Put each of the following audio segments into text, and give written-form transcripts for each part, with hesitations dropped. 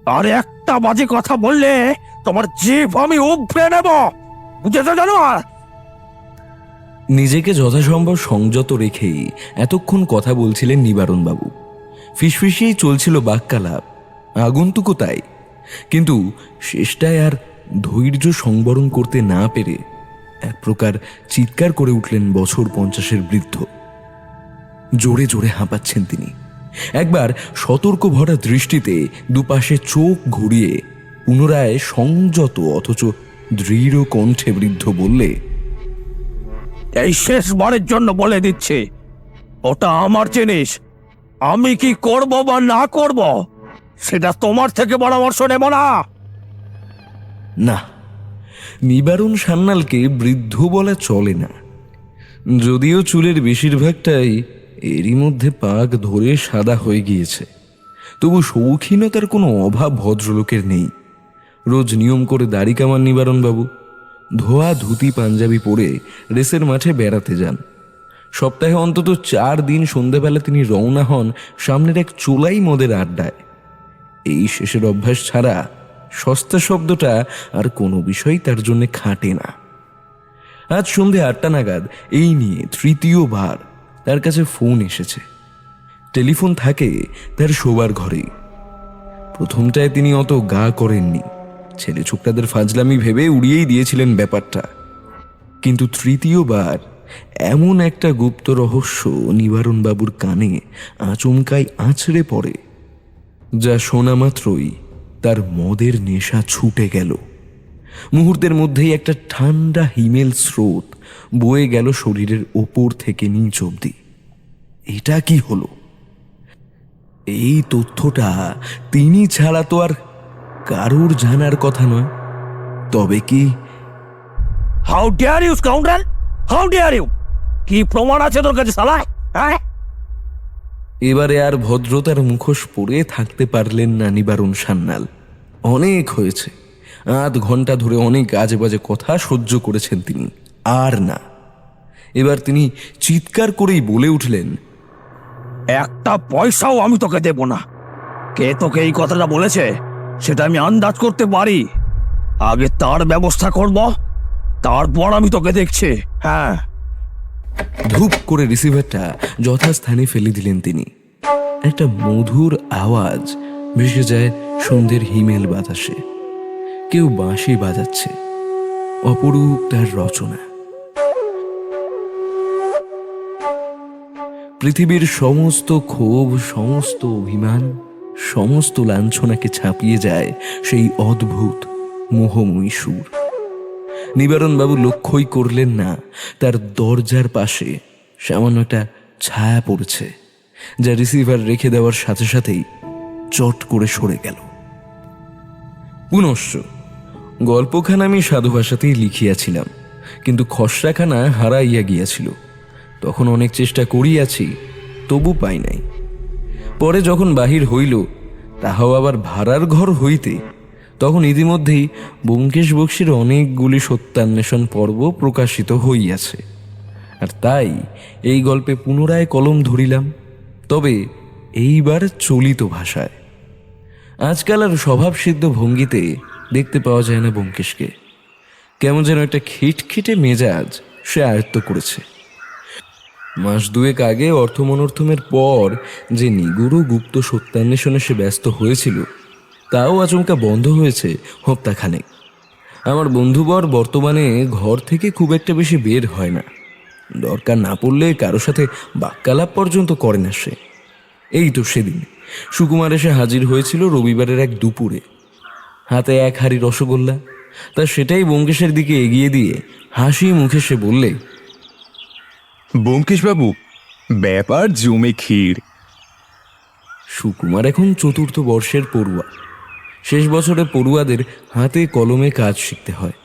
আর একটা বাজে কথা বললে তোমার জিভ আমি উপড়ে নেব, বুঝেছো জানো? নিজেকে যথাসম্ভব সংযত রেখেই এতক্ষণ কথা বলছিলেন নিবারণবাবু। ফিসফিসিয়েই চলছিল বাক্যালাপ, আগন্তুকও তাই। কিন্তু শেষটায় আর ধৈর্য সংবরণ করতে না পেরে এক প্রকার চিৎকার করে উঠলেন বছর 50-এর বৃদ্ধ। জোরে জোরে হাঁপাচ্ছেন তিনি। একবার সতর্ক ভরা দৃষ্টিতে দুপাশে চোখ ঘুরিয়ে পুনরায় সংযত অথচ দৃঢ় কণ্ঠে বৃদ্ধ বললে, এই শেষবারের জন্য বলে দিচ্ছি, ওটা আমার জিনিস। আমি কি করব বা না করব সেটা তোমার থেকে পরামর্শ নেব না। না, নিবারণ সান্যালকে বৃদ্ধ বলা চলে না। যদিও চুলের বেশিরভাগটাই এরই মধ্যে পাক ধরে সাদা হয়ে গিয়েছে, তবু শৌখিনতার কোনো অভাব ভদ্রলোকের নেই। রোজ নিয়ম করে দাড়ি কামান নিবারণবাবু। ধোয়া ধুতি পাঞ্জাবি পরে রেসের মাঠে বেড়াতে যান। সপ্তাহে অন্তত 4 দিন সন্ধেবেলা তিনি রওনা হন সামনের এক চোলাই মদের আড্ডায়। এই শেষের অভ্যাস ছাড়া সস্তা শব্দটা আর কোনো বিষয় তার জন্য খাটে না। আজ সন্ধে 8টা নাগাদ এই নিয়ে তৃতীয়বার তার কাছে ফোন এসেছে। টেলিফোন থাকে তার শোবার ঘরেই। প্রথমটায় তিনি অত গা করেননি, ছেলে ছোকরাদের ফাজলামি ভেবে উড়িয়েই দিয়েছিলেন ব্যাপারটা। কিন্তু তৃতীয়বার এমন একটা গুপ্ত রহস্য নিবারণবাবুর কানে আচমকাই আছড়ে পড়ে, যা শোনা মাত্রই তার মদের নেশা ছুটে গেল। মুহূর্তের মধ্যেই একটা ঠান্ডা হিমেল স্রোত বয়ে গেল শরীরের ওপর থেকে নিচ অবধি। এটা কি হলো? এই তথ্যটা তিনি ছাড়া তো আর কারুর জানার কথা নয়। তবে কি? How dare you scoundrel, how dare you! কি প্রমাণ আছে তোর কাছে শালা? হ্যাঁ, এবারে আর ভদ্রতার মুখোশ পরে থাকতে পারলেন না নিবারণ সান্যাল। অনেক হয়েছে। 8 ঘন্টা ধরে অনেক আজে বাজে কথা সহ্য করেছেন তিনি। আর না, এবার তিনি চিৎকার করেই বলে উঠলেন, একটা পয়সাও আমি তোকে দেব না। কে তোকে এই কথাটা বলেছে সেটা আমি আন্দাজ করতে পারি। আগে তার ব্যবস্থা করব, তারপর আমি তোকে দেখছি। হ্যাঁ। ধূপ করে রিসিভারটা যথাস্থানে ফেলে দিলেন তিনি। একটা মধুর আওয়াজ ভেসে যায় সন্ধ্যের হিমেল বাতাসে। কেউ বাঁশি বাজাচ্ছে। অপরূপ তার রচনা। পৃথিবীর সমস্ত ক্ষোভ, সমস্ত অভিমান, সমস্ত লাঞ্ছনাকে ছাপিয়ে যায় সেই অদ্ভুত মোহময়ী সুর। নিবারণবাবু লক্ষ্যই করলেন না তার দরজার পাশে সামান্য একটা ছায়া পড়েছে, যা রিসিভার রেখে দেওয়ার সাথে সাথেই চট করে সরে গেল। পুনশ্চ গল্পখানা আমি সাধু ভাষাতেই লিখিয়াছিলাম, কিন্তু খসড়াখানা হারাইয়া গিয়াছিল। তখন অনেক চেষ্টা করিয়াছি, তবু পাই নাই। পরে যখন বাহির হইল, তাহাও আবার ভাড়ার ঘর হইতে, তখন ইতিমধ্যেই ব্যোমকেশ বক্সীর অনেকগুলি সত্যান্বেষণ পর্ব প্রকাশিত হইয়াছে। আর তাই এই গল্পে পুনরায় কলম ধরিলাম, তবে এইবার চলিত ভাষায়। আজকাল আর স্বভাবসিদ্ধ ভঙ্গিতে দেখতে পাওয়া যায় না ব্যোমকেশকে। কেমন যেন একটা খিটখিটে মেজাজ সে আয়ত্ত করেছে। মাস 2 আগে অর্থমনর্থমের পর যে নিগুড় গুপ্ত সত্যান্বেষণে সে ব্যস্ত হয়েছিল, তাও আচমকা বন্ধ হয়েছে হপ্তাখানেক। আমার বন্ধুবর বর্তমানে ঘর থেকে খুব একটা বেশি বের হয় না। দরকার না পড়লে কারো সাথে বাক্যালাপ পর্যন্ত করে না সে। এই তো সেদিন সুকুমার এসে হাজির হয়েছিল রবিবারের এক দুপুরে, হাতে 1 হাঁড়ি রসগোল্লা। তা সেটাই ব্যোমকেশের দিকে এগিয়ে দিয়ে হাসি মুখে সে বললে, ব্যোমকেশবাবু, ব্যাপার জমে ক্ষীর। সুকুমার এখন 4র্থ বর্ষের পড়ুয়া। শেষ বছরে পড়ুয়াদের হাতে কলমে কাজ শিখতে হয়।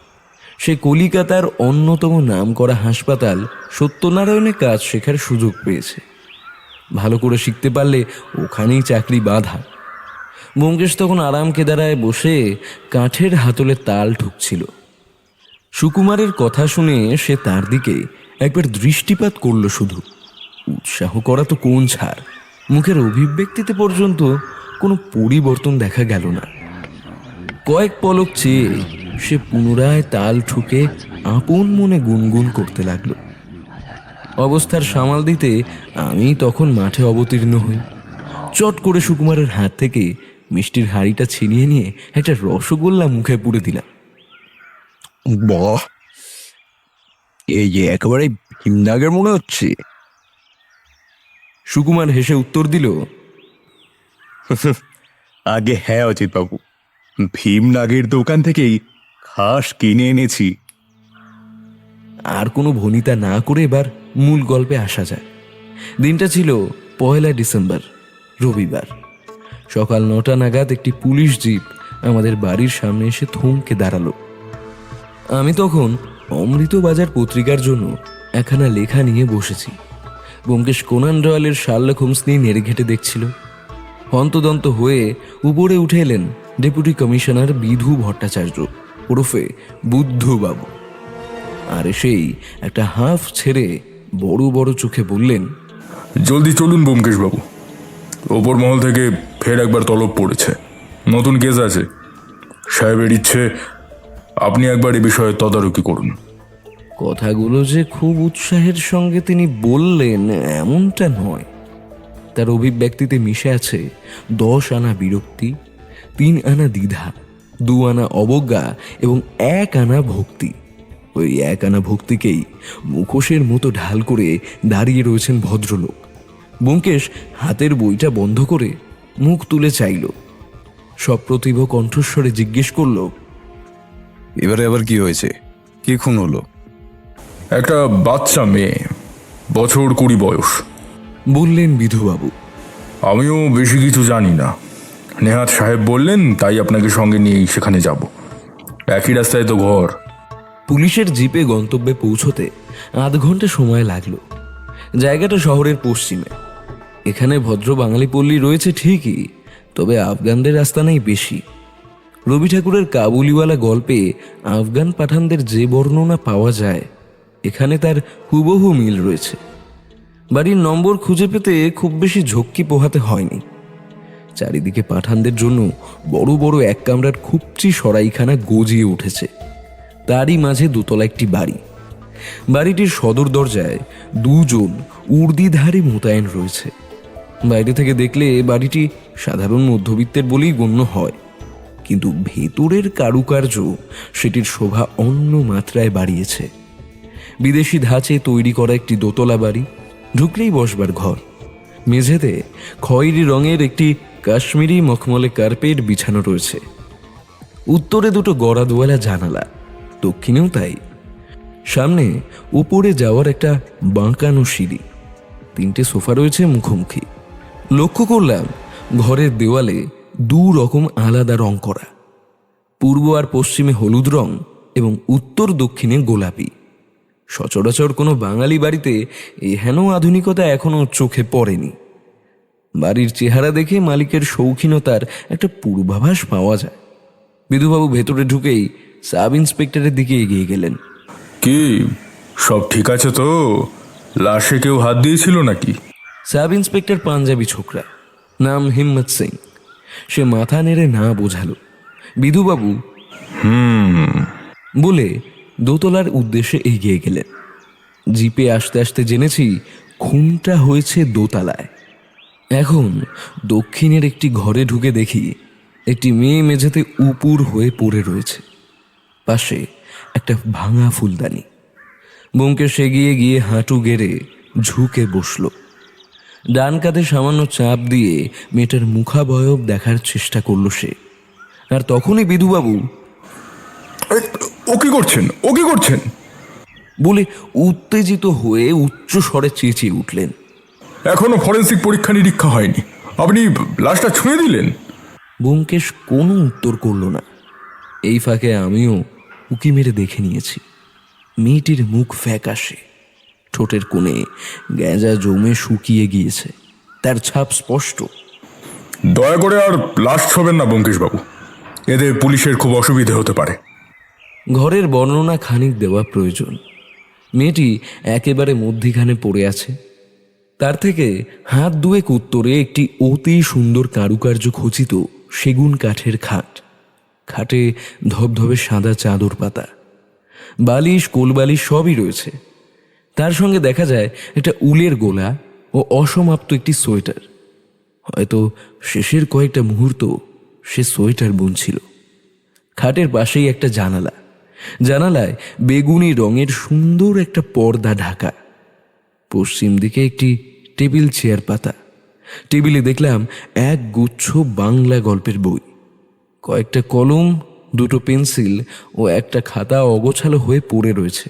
সে কলিকাতার অন্যতম নামকরা হাসপাতাল সত্যনারায়ণে কাজ শেখার সুযোগ পেয়েছে। ভালো করে শিখতে পারলে ওখানেই চাকরি বাঁধা। ব্যোমকেশ তখন আরাম কেদারায় বসে কাঠের হাতলে তাল ঠুকছিল। সুকুমারের কথা শুনে সে তার দিকে একবার দৃষ্টিপাত করল শুধু। উৎসাহ করা তো কোন ছাড়, মুখের অভিব্যক্তিতে পর্যন্ত কোনো পরিবর্তন দেখা গেল না। কয়েক পলক চেয়ে সে পুনরায় তাল ঠুকে আপন মনে গুনগুন করতে লাগলো। অবস্থার সামাল দিতে আমি তখন মাঠে অবতীর্ণ হই। চট করে সুকুমারের হাত থেকে মিষ্টির হাঁড়িটা ছিনিয়ে নিয়ে একটা রসগোল্লা মুখে পুরে দিলাম। বাহ, এই যে একেবারে হিমনাগের মনে হচ্ছে। সুকুমার হেসে উত্তর দিল, আগে হ্যাঁ অজিত বাবু, ভীমনাগের দোকান থেকেই খাস কিনে এনেছি। আর কোনো ভনিতা না করে এবার মূল গল্পে আসা যায়। দিনটা ছিল 1 ডিসেম্বর, রবিবার। সকাল 9টা নাগাদ একটি পুলিশ জিপ আমাদের বাড়ির সামনে এসে থমকে দাঁড়ালো। আমি তখন অমৃতবাজার পত্রিকার জন্য একখানা লেখা নিয়ে বসেছি। ব্যোমকেশ কোনান ডয়েলের শার্লক হোমস নিয়ে নেড়ে ঘেটে দেখছিল। হন্তদন্ত হয়ে উপরে উঠে এলেন ডেপুটি কমিশনার বিধু ভট্টাচার্য ওরফে বুদ্ধবাবু। আর সেই একটা হাফ ছেড়ে বড় বড় চোখে বললেন, জলদি চলুন ব্যোমকেশ বাবু, ওপর মহল থেকে ফের একবার তলব পড়েছে, নতুন কেস আছে। সাহেবের ইচ্ছে আপনি একবার এ বিষয়ে তদারকি করুন। কথাগুলো যে খুব উৎসাহের সঙ্গে তিনি বললেন এমনটা নয়। তার অভিব্যক্তিতে মিশে আছে 10 আনা বিরক্তি, 3 আনা দ্বিধা, 2 আনা অবজ্ঞা এবং 1 আনা ভক্তি। ওই 1 আনা ভক্তিকেই মুখোশের মতো ঢাল করে দাঁড়িয়ে রয়েছেন ভদ্রলোক। ব্যোমকেশ হাতের বইটা বন্ধ করে মুখ তুলে চাইল। সপ্রতিভ কণ্ঠস্বরে জিজ্ঞেস করল, এবারে আবার কি হয়েছে? কি খুন হলো? একটা বাচ্চা মেয়ে, বছর 20 বয়স। বললেন বিধুবাবু। আমিও বেশি কিছু জানি না, নেহাত সাহেব বললেন তাই আপনাকে সঙ্গে নিয়েই সেখানে যাব। একই রাস্তায় তো ঘর। পুলিশের জিপে গন্তব্যে পৌঁছতে আধ ঘন্টা সময় লাগলো। জায়গাটা শহরের পশ্চিমে। এখানে ভদ্র বাঙালি পল্লী রয়েছে ঠিকই, তবে আফগানদের রাস্তা নেই বেশি। রবি ঠাকুরের কাবুলিওয়ালা গল্পে আফগান পাঠানদের যে বর্ণনা পাওয়া যায়, এখানে তার হুবহু মিল রয়েছে। বাড়ির নম্বর খুঁজে পেতে খুব বেশি ঝক্কি পোহাতে হয়নি। চারিদিকে পাঠানদের জন্য বড় বড় 1 কামরার খুবচি সরাইখানা গজিয়ে উঠেছে। তারই মাঝে দোতলা একটি বাড়ি। বাড়িটির সদর দরজায় 2 জন উর্দিধারী মোতায়েন রয়েছে। বাইরে থেকে দেখলে বাড়িটি সাধারণ মধ্যবিত্তের বলেই গণ্য হয়, কিন্তু ভেতরের কারুকার্য সেটির শোভা অন্য মাত্রায় বাড়িয়েছে। বিদেশি ধাঁচে তৈরি করা একটি দোতলা বাড়ি। ঢুকলেই বসবার ঘর। মেঝেতে খয়েরি রঙের একটি কাশ্মীরি মখমলে কার্পেট বিছানো রয়েছে। উত্তরে 2টো গড়াদোয়ালা জানালা, দক্ষিণেও তাই। সামনে উপরে যাওয়ার একটা বাঁকানো সিঁড়ি। 3টে সোফা রয়েছে মুখোমুখি। লক্ষ্য করলাম ঘরের দেওয়ালে 2 রকম আলাদা রং করা। পূর্ব আর পশ্চিমে হলুদ রং এবং উত্তর দক্ষিণে গোলাপি। সচরাচর কোনো বাঙালি বাড়িতে এহেন আধুনিকতা এখনো চোখে পড়েনি। বাড়ির চেহারা দেখে মালিকের শৌখিনতার একটা পূর্বাভাস পাওয়া যায়। বিধুবাবু ভেতরে ঢুকেই সাব ইন্সপেক্টরের দিকে এগিয়ে গেলেন। কি সব ঠিক আছে তো? লাশে কেউ হাত দিয়েছিল নাকি? সাব ইন্সপেক্টর পাঞ্জাবি ছোকরা, নাম হিম্মত সিং। সে মাথা নেড়ে না বোঝালো। বিধুবাবু বলে দোতলার উদ্দেশ্যে এগিয়ে গেলেন। জিপে আসতে আসতে জেনেছি খুনটা হয়েছে দোতলায়। এখন দক্ষিণের একটি ঘরে ঢুকে দেখি একটি মেয়ে মেঝেতে উপুর হয়ে পড়ে রয়েছে। পাশে একটা ভাঙা ফুলদানি। ব্যোমকেশ এগিয়ে গিয়ে হাঁটু গেড়ে ঝুঁকে বসল। ডান কাঁধে সামান্য চাপ দিয়ে মেয়েটার মুখাবয়ব দেখার চেষ্টা করল সে। আর তখনই বিধুবাবু ও কি করছেন, ও কি করছেন বলে উত্তেজিত হয়ে উচ্চ স্বরে চেঁচিয়ে উঠলেন। এখনো ফরেন্সিক পরীক্ষা নিরীক্ষা হয়নি, আপনি লাশটা ছুঁয়ে দিলেন? ব্যোমকেশ কোনো উত্তর করল না। এই ফাঁকে আমিও উকি মেরে দেখে নিয়েছি। মেয়েটির মুখ ফ্যাকাশে, ঠোঁটের কোণে গ্যাঁজা জমে শুকিয়ে গিয়েছে। তার ছাপ স্পষ্ট। দয়া করে আর লাশ ছবেন না ব্যোমকেশ বাবু, এতে পুলিশের খুব অসুবিধে হতে পারে। ঘরের বর্ণনা খানিক দেওয়া প্রয়োজন। মেয়েটি একেবারে মধ্যিখানে পড়ে আছে। তার থেকে হাত 2 উত্তরে একটি অতি সুন্দর কারুকার্য খচিত সেগুন কাঠের খাট। খাটে ধবধবে সাদা চাদর পাতা, বালিশ কোলবালিশ সবই রয়েছে। তার সঙ্গে দেখা যায় একটা উলের গোলা ও অসমাপ্ত একটি সোয়েটার। হয়তো শেষের কয়েকটা মুহূর্ত সে সোয়েটার বুনছিল। খাটের পাশেই একটা জানালা, জানালায় বেগুনি রঙের সুন্দর একটা পর্দা ঢাকা। পশ্চিম দিকে একটি টেবিল চেয়ার পাতা। টেবিলে দেখলাম এক গুচ্ছ বাংলা গল্পের বই, কয়েকটা কলম, দুটো পেন্সিল ও একটা খাতা অগোছালো হয়ে পড়ে রয়েছে।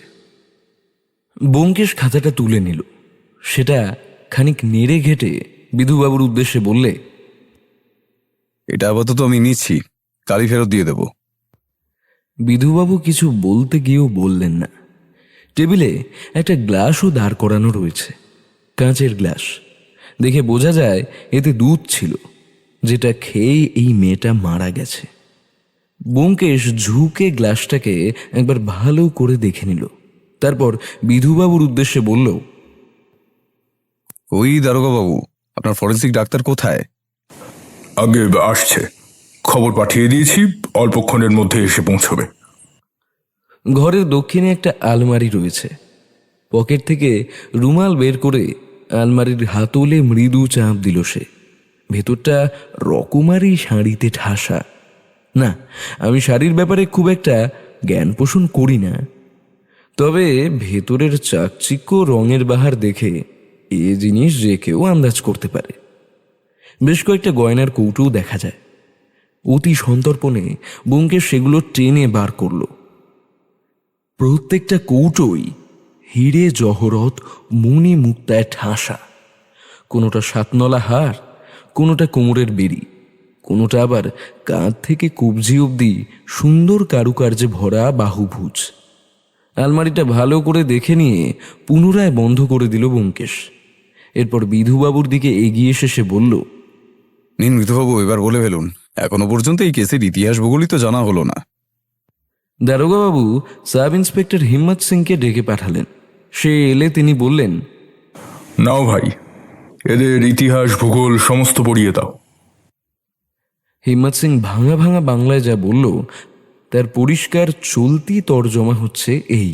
ব্যোমকেশ খাতাটা তুলে নিল। সেটা খানিক নেড়ে ঘেটে বিধুবাবুর উদ্দেশ্যে বললে, এটা আপাতত আমি নিচ্ছি, কালই ফেরত দিয়ে দেব। বিধুবাবু কিছু বলতে গিয়েও বললেন না। টেবিলে একটা গ্লাসও দাঁড় করানো রয়েছে, কাঁচের গ্লাস। দেখে বোঝা যায় এতে দুধ ছিল, যেটা খেয়ে এই মেয়েটা মারা গেছে। ব্যোমকেশ ঝুঁকে গ্লাসটাকে একবার ভালো করে দেখে নিল। তারপর বিধুবাবুর উদ্দেশ্যে বলল, ওই দারোগা বাবু, আপনার ফরেন্সিক ডাক্তার কোথায়? আগে আসছে, খবর পাঠিয়ে দিয়েছি, অল্পক্ষণের মধ্যে এসে পৌঁছবে। ঘরের দক্ষিণে একটা আলমারি রয়েছে। পকেট থেকে রুমাল বের করে আলমারির হাতলে মৃদু চাপ দিল সে। ভেতরটা রকমারি শাড়িতে ঠাসা। না, আমি শাড়ির ব্যাপারে খুব একটা জ্ঞান পোষণ করি না, তবে ভেতরের চাকচিক্য রঙের বাহার দেখে এ জিনিস যে কেউ আন্দাজ করতে পারে। বেশ কয়েকটা গয়নার কৌটোও দেখা যায়। অতি সন্তর্পণে ব্যোমকেশ সেগুলো টেনে বার করল। প্রত্যেকটা কৌটোই হিরে জহরত মণি মুক্তায় ঠাসা। কোনোটা সাতনলা হার, কোনোটা কোমরের বেড়ি, কোনোটা আবার কাঁধ থেকে কবজি অবধি সুন্দর কারুকার্যে ভরা বাহুভুজ। আলমারিটা ভালো করে দেখে নিয়ে পুনরায় বন্ধ করে দিল ব্যোমকেশ। এরপর বিধুবাবুর দিকে এগিয়ে এসে সে বলল, নিন মৃতবাবু, এবার বলে ফেলুন, এখনো পর্যন্ত এই কেসের ইতিহাস ভূগোলই তো জানা হলো না। দারোগাবাবু সাব ইন্সপেক্টর হিম্মত সিংকে ডেকে পাঠালেন। সে এলে তিনি বললেন, নাও ভাই, এদের ইতিহাস ভূগোল সমস্ত পড়িয়ে দাও। হিম্মত সিং ভাঙা ভাঙা বাংলায় যা বলল তার পরিষ্কার চলতি তর্জমা হচ্ছে এই।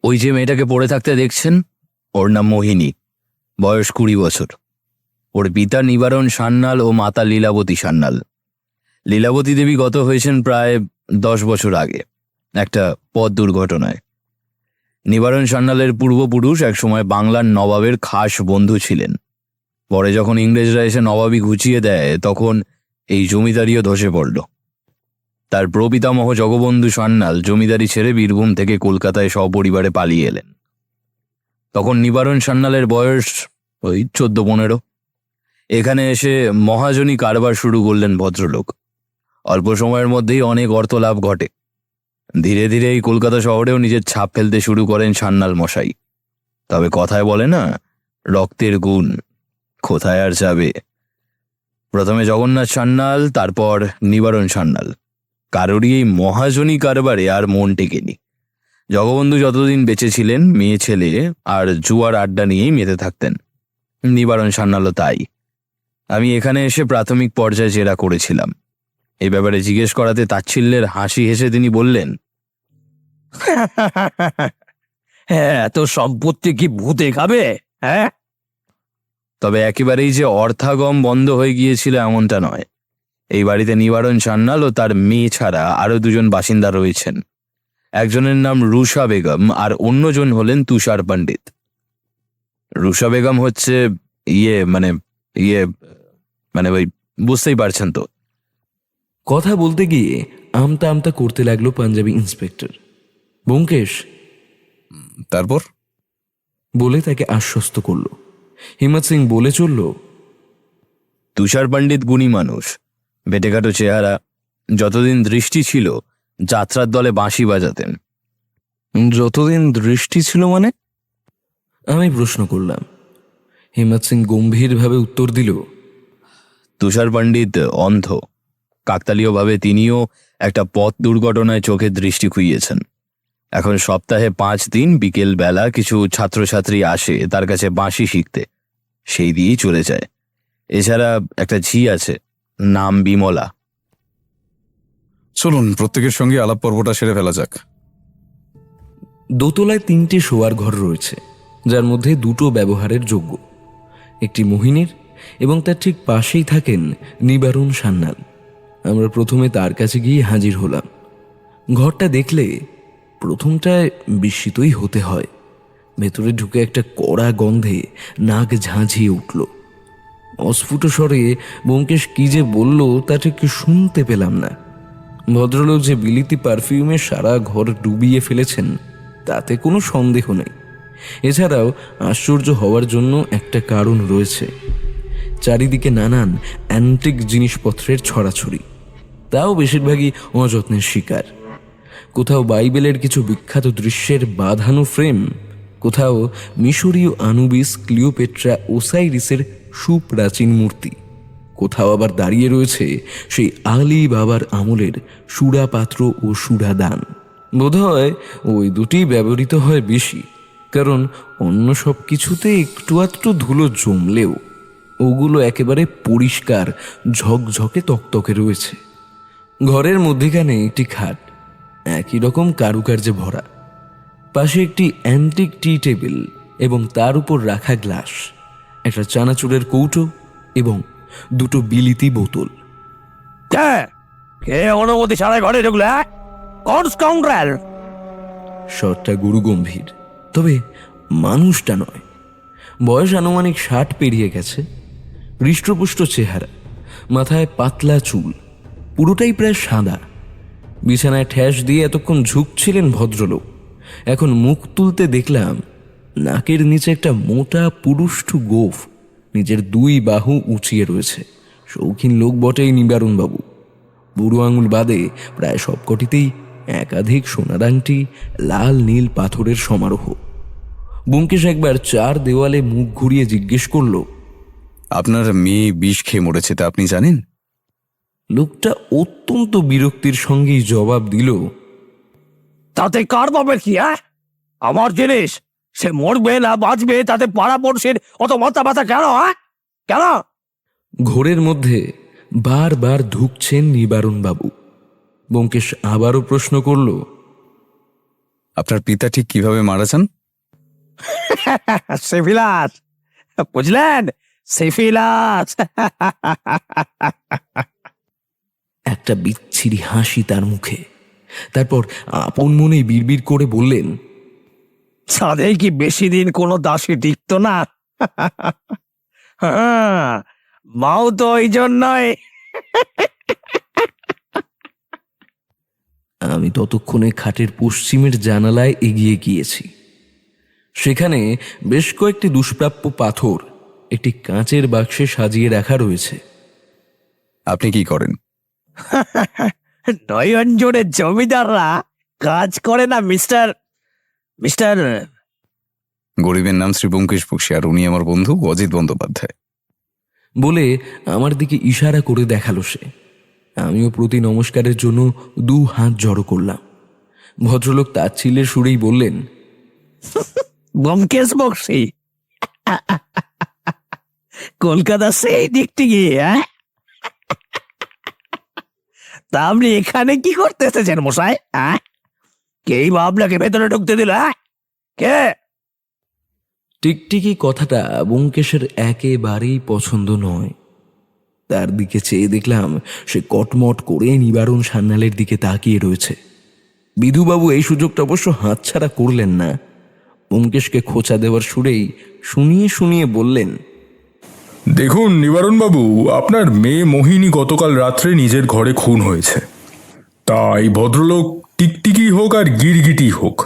ওই যে মেয়েটাকে পড়ে থাকতে দেখছেন, ওর নাম মোহিনী, বয়স 20 বছর। ওর পিতা নিবারণ সান্যাল ও মাতা লীলাবতী সান্যাল। লীলাবতী দেবী গত হয়েছেন প্রায় 10 বছর আগে একটা পথ দুর্ঘটনায়। নিবারণ সান্যালের পূর্বপুরুষ একসময় বাংলার নবাবের খাস বন্ধু ছিলেন। পরে যখন ইংরেজরা এসে নবাবি ঘুচিয়ে দেয়, তখন এই জমিদারিও ধসে পড়ল। তার প্রপিতামহ জগবন্ধু সান্যাল জমিদারি ছেড়ে বীরভূম থেকে কলকাতায় সপরিবারে পালিয়ে এলেন। তখন নিবারণ সান্যালের বয়স ওই 14-15। এখানে এসে মহাজনী কারবার শুরু করলেন ভদ্রলোক। অল্প সময়ের মধ্যেই অনেক অর্থ লাভ ঘটে। ধীরে ধীরে এই কলকাতা শহরেও নিজের ছাপ ফেলতে শুরু করেন সান্যাল মশাই। তবে কথায় বলে না, রক্তের গুণ কোথায় আর যাবে। প্রথমে জগন্নাথ সান্যাল, তারপর নিবারণ সান্যাল। কারোরই এই মহাজনী কারবারে আর মন টেকেনি। জগবন্ধু যতদিন বেঁচে ছিলেন মেয়ে ছেলে আর জুয়ার আড্ডা নিয়েই মেতে থাকতেন। নিবারণ সান্যালও তাই। আমি এখানে এসে প্রাথমিক পর্যায়ে জেরা করেছিলাম। এই ব্যাপারে জিজ্ঞেস করাতে তাচ্ছিল্যের হাসি হেসে তিনি বললেন, হ্যাঁ, এত সম্পত্তি কি ভূতে খাবে? হ্যাঁ, তবে একেবারেই যে অর্থাগম বন্ধ হয়ে গিয়েছিল এমনটা নয়। এই বাড়িতে নিবারণ সান্যাল ও তার মেয়ে ছাড়া আরো 2জন বাসিন্দা রয়েছেন। একজনের নাম রুষা বেগম আর অন্যজন হলেন তুষার পণ্ডিত। রুষা বেগম হচ্ছে মানে ওই, বুঝতেই পারছেন তো। কথা বলতে গিয়ে আমতা আমতা করতে লাগলো পাঞ্জাবি ইন্সপেক্টর। ব্যোমকেশ তারপর বলে তাকে আশ্বস্ত করল। হিম্মত সিং বলে চলল, তুষার পণ্ডিত গুণী মানুষ, বেটেঘাটো চেহারা। যতদিন দৃষ্টি ছিল যাত্রার দলে বাঁশি বাজাতেন। যতদিন দৃষ্টি ছিল মানে? আমি প্রশ্ন করলাম। হিম্মত সিং গম্ভীরভাবে উত্তর দিল, তুষার পণ্ডিত অন্ধ। কাকতালীয়ভাবে তিনিও একটা পথ দুর্ঘটনায় চোখের দৃষ্টি খুইয়েছেন। এখন সপ্তাহে 5 দিন বিকেল বেলা কিছু ছাত্রছাত্রী আসে তার কাছে বাঁশি শিখতে, সেই দিয়েই চলে যায়। এছাড়া একটা ঝি আছে, নাম বিমলা। চলুন প্রত্যেকের সঙ্গে আলাপ পর্বটা সেরে ফেলা যাক। দোতলায় 3টে শোয়ার ঘর রয়েছে, যার মধ্যে 2টো ব্যবহারের যোগ্য। একটি মোহিনীর এবং তার ঠিক পাশেই থাকেন নিবারণ সান্যাল। আমরা প্রথমে তার কাছে গিয়ে হাজির হলাম। ঘরটা দেখলে প্রথমটায় বিস্মিতই হতে হয়। ভেতরে ঢুকে একটা কড়া গন্ধে নাক ঝাঁঝিয়ে উঠল। অস্ফুট স্বরে ব্যোমকেশ কি যে বলল তা ঠিক শুনতে পেলাম না। ভদ্রলোক যে বিলিতি পারফিউমে সারা ঘর ডুবিয়ে ফেলেছেন তাতে কোনো সন্দেহ নেই। এছাড়াও আশ্চর্য হওয়ার জন্য একটা কারণ রয়েছে। চারিদিকে নানান অ্যান্টিক জিনিসপত্রের ছড়াছড়ি, তাও বেশিরভাগই অযত্নের শিকার। কোথাও বাইবেলের কিছু বিখ্যাত দৃশ্যের বাঁধানো ফ্রেম, কোথাও মিশরীয় আনুবিস, ক্লিওপেট্রা, ওসাইরিসের সুপ্রাচীন মূর্তি, কোথাও আবার দাঁড়িয়ে রয়েছে সেই আলী বাবার আমলের সুরা পাত্র ও সুরা দান। বোধহয় ওই দুটি ব্যবহৃত হয় বেশি, কারণ অন্য সব কিছুতে একটু আধটু ধুলো জমলেও ওগুলো একেবারে পরিষ্কার ঝকঝকে তকতকে রয়েছে। ঘরের মধ্যেখানে একটি খাট, একই রকম কারুকার্যে ভরা। পাশে একটি অ্যান্টিক টি টেবিল এবং তার উপর রাখা গ্লাস, একটা চানাচুরের কৌটো এবং 2টো বিলিতি বোতল। কে কে অনুমতি ছাড়াই ঘরে ঢুকলে? কোন স্কাউন্ডার? স্বরটা গুরু গম্ভীর, তবে মানুষটা নয়। বয়স আনুমানিক 60 পেরিয়ে গেছে। হৃষ্টপুষ্ট চেহারা, মাথায় পাতলা চুল, পুরোটাই প্রায় সাদা। বিছানায় ঠ্যাস দিয়ে এতক্ষণ ঝুঁকছিলেন ভদ্রলোক। এখন মুখ তুলতে দেখলাম নাকের নিচে একটা মোটা পুরুষ্ঠু গোঁফ নিজের 2 বাহু উঁচিয়ে রয়েছে। শৌখিন লোক বটেই নিবারণবাবু। বুড়ো আঙুল বাদে প্রায় সবকটিতেই একাধিক সোনার আংটি, লাল নীল পাথরের সমারোহ। ব্যোমকেশ একবার 4 দেওয়ালে মুখ ঘুরিয়ে জিজ্ঞেস করল, আপনার মেয়ে বিষ খেয়ে মরেছে তা আপনি জানেন? লোকটা অত্যন্ত বিরক্তির সঙ্গেই জবাব দিল, তাতে কার বাপের কি? আমার জিনিস, সে মরবে না বাঁচবে তাতে পাড়া পড়শির অত মাথা ব্যথা কেন? কেন? ঘোরের মধ্যে বারবার ঢুকছেন নিবারণবাবু। ব্যোমকেশ আবারও প্রশ্ন করল, আপনার পিতা ঠিক কিভাবে মারা যান? সিফিলাস, বুঝলেন? সিফিলাস। একটা বিচ্ছিরি হাসি তার মুখে। তারপর আপন মনেই বিড়বিড় করে বললেন, ছাদে কি বেশি দিন কোনো দাসী টিকত না? হ্যাঁ, মাও তো ওই জন্যই। আমি ততক্ষণে খাটের পশ্চিমের জানালায় এগিয়ে গিয়েছি। সেখানে বেশ কয়েকটি দুষ্প্রাপ্য পাথর একটি কাঁচের বাক্সে সাজিয়ে রাখা রয়েছে। আপনি কি করেন? নয়নজোড়ের জমিদাররা কাজ করে না মিস্টার মিস্টার গরিবের নাম শ্রী ব্যোমকেশ বক্সী, আর উনি আমার বন্ধু অজিত বন্দ্যোপাধ্যায়। বলে আমার দিকে ইশারা করে দেখালো সে। আমিও প্রতি নমস্কারের জন্য 2 হাত জড়ো করলাম। ভদ্রলোক তাচ্ছিল্যের সুরেই বললেন, ব্যোমকেশ বক্সী, কলকাতা সেই দিকটি গিয়ে তা আপনি এখানে কি করতে এসেছেন মশাই? কেই বা আপনাকে ভেতরে ঢুকতে দিল? কে? টিকটিকি কথাটা ব্যোমকেশের একেবারেই পছন্দ নয়। তার দিকে চেয়ে দেখলাম সে কটমট করে নিবারণ সান্যালের দিকে তাকিয়ে রয়েছে। বিধুবাবু এই সুযোগটা অবশ্য হাতছাড়া করলেন না। ব্যোমকেশকে খোঁচা দেওয়ার সুরেই শুনিয়ে শুনিয়ে বললেন, দেখুন নিবারণবাবু, আপনার মেয়ে মোহিনী গতকাল রাত্রে নিজের ঘরে খুন হয়েছে। তাই ভদ্রলোক টিকটিকি হোক আর গিরগিটি হোক,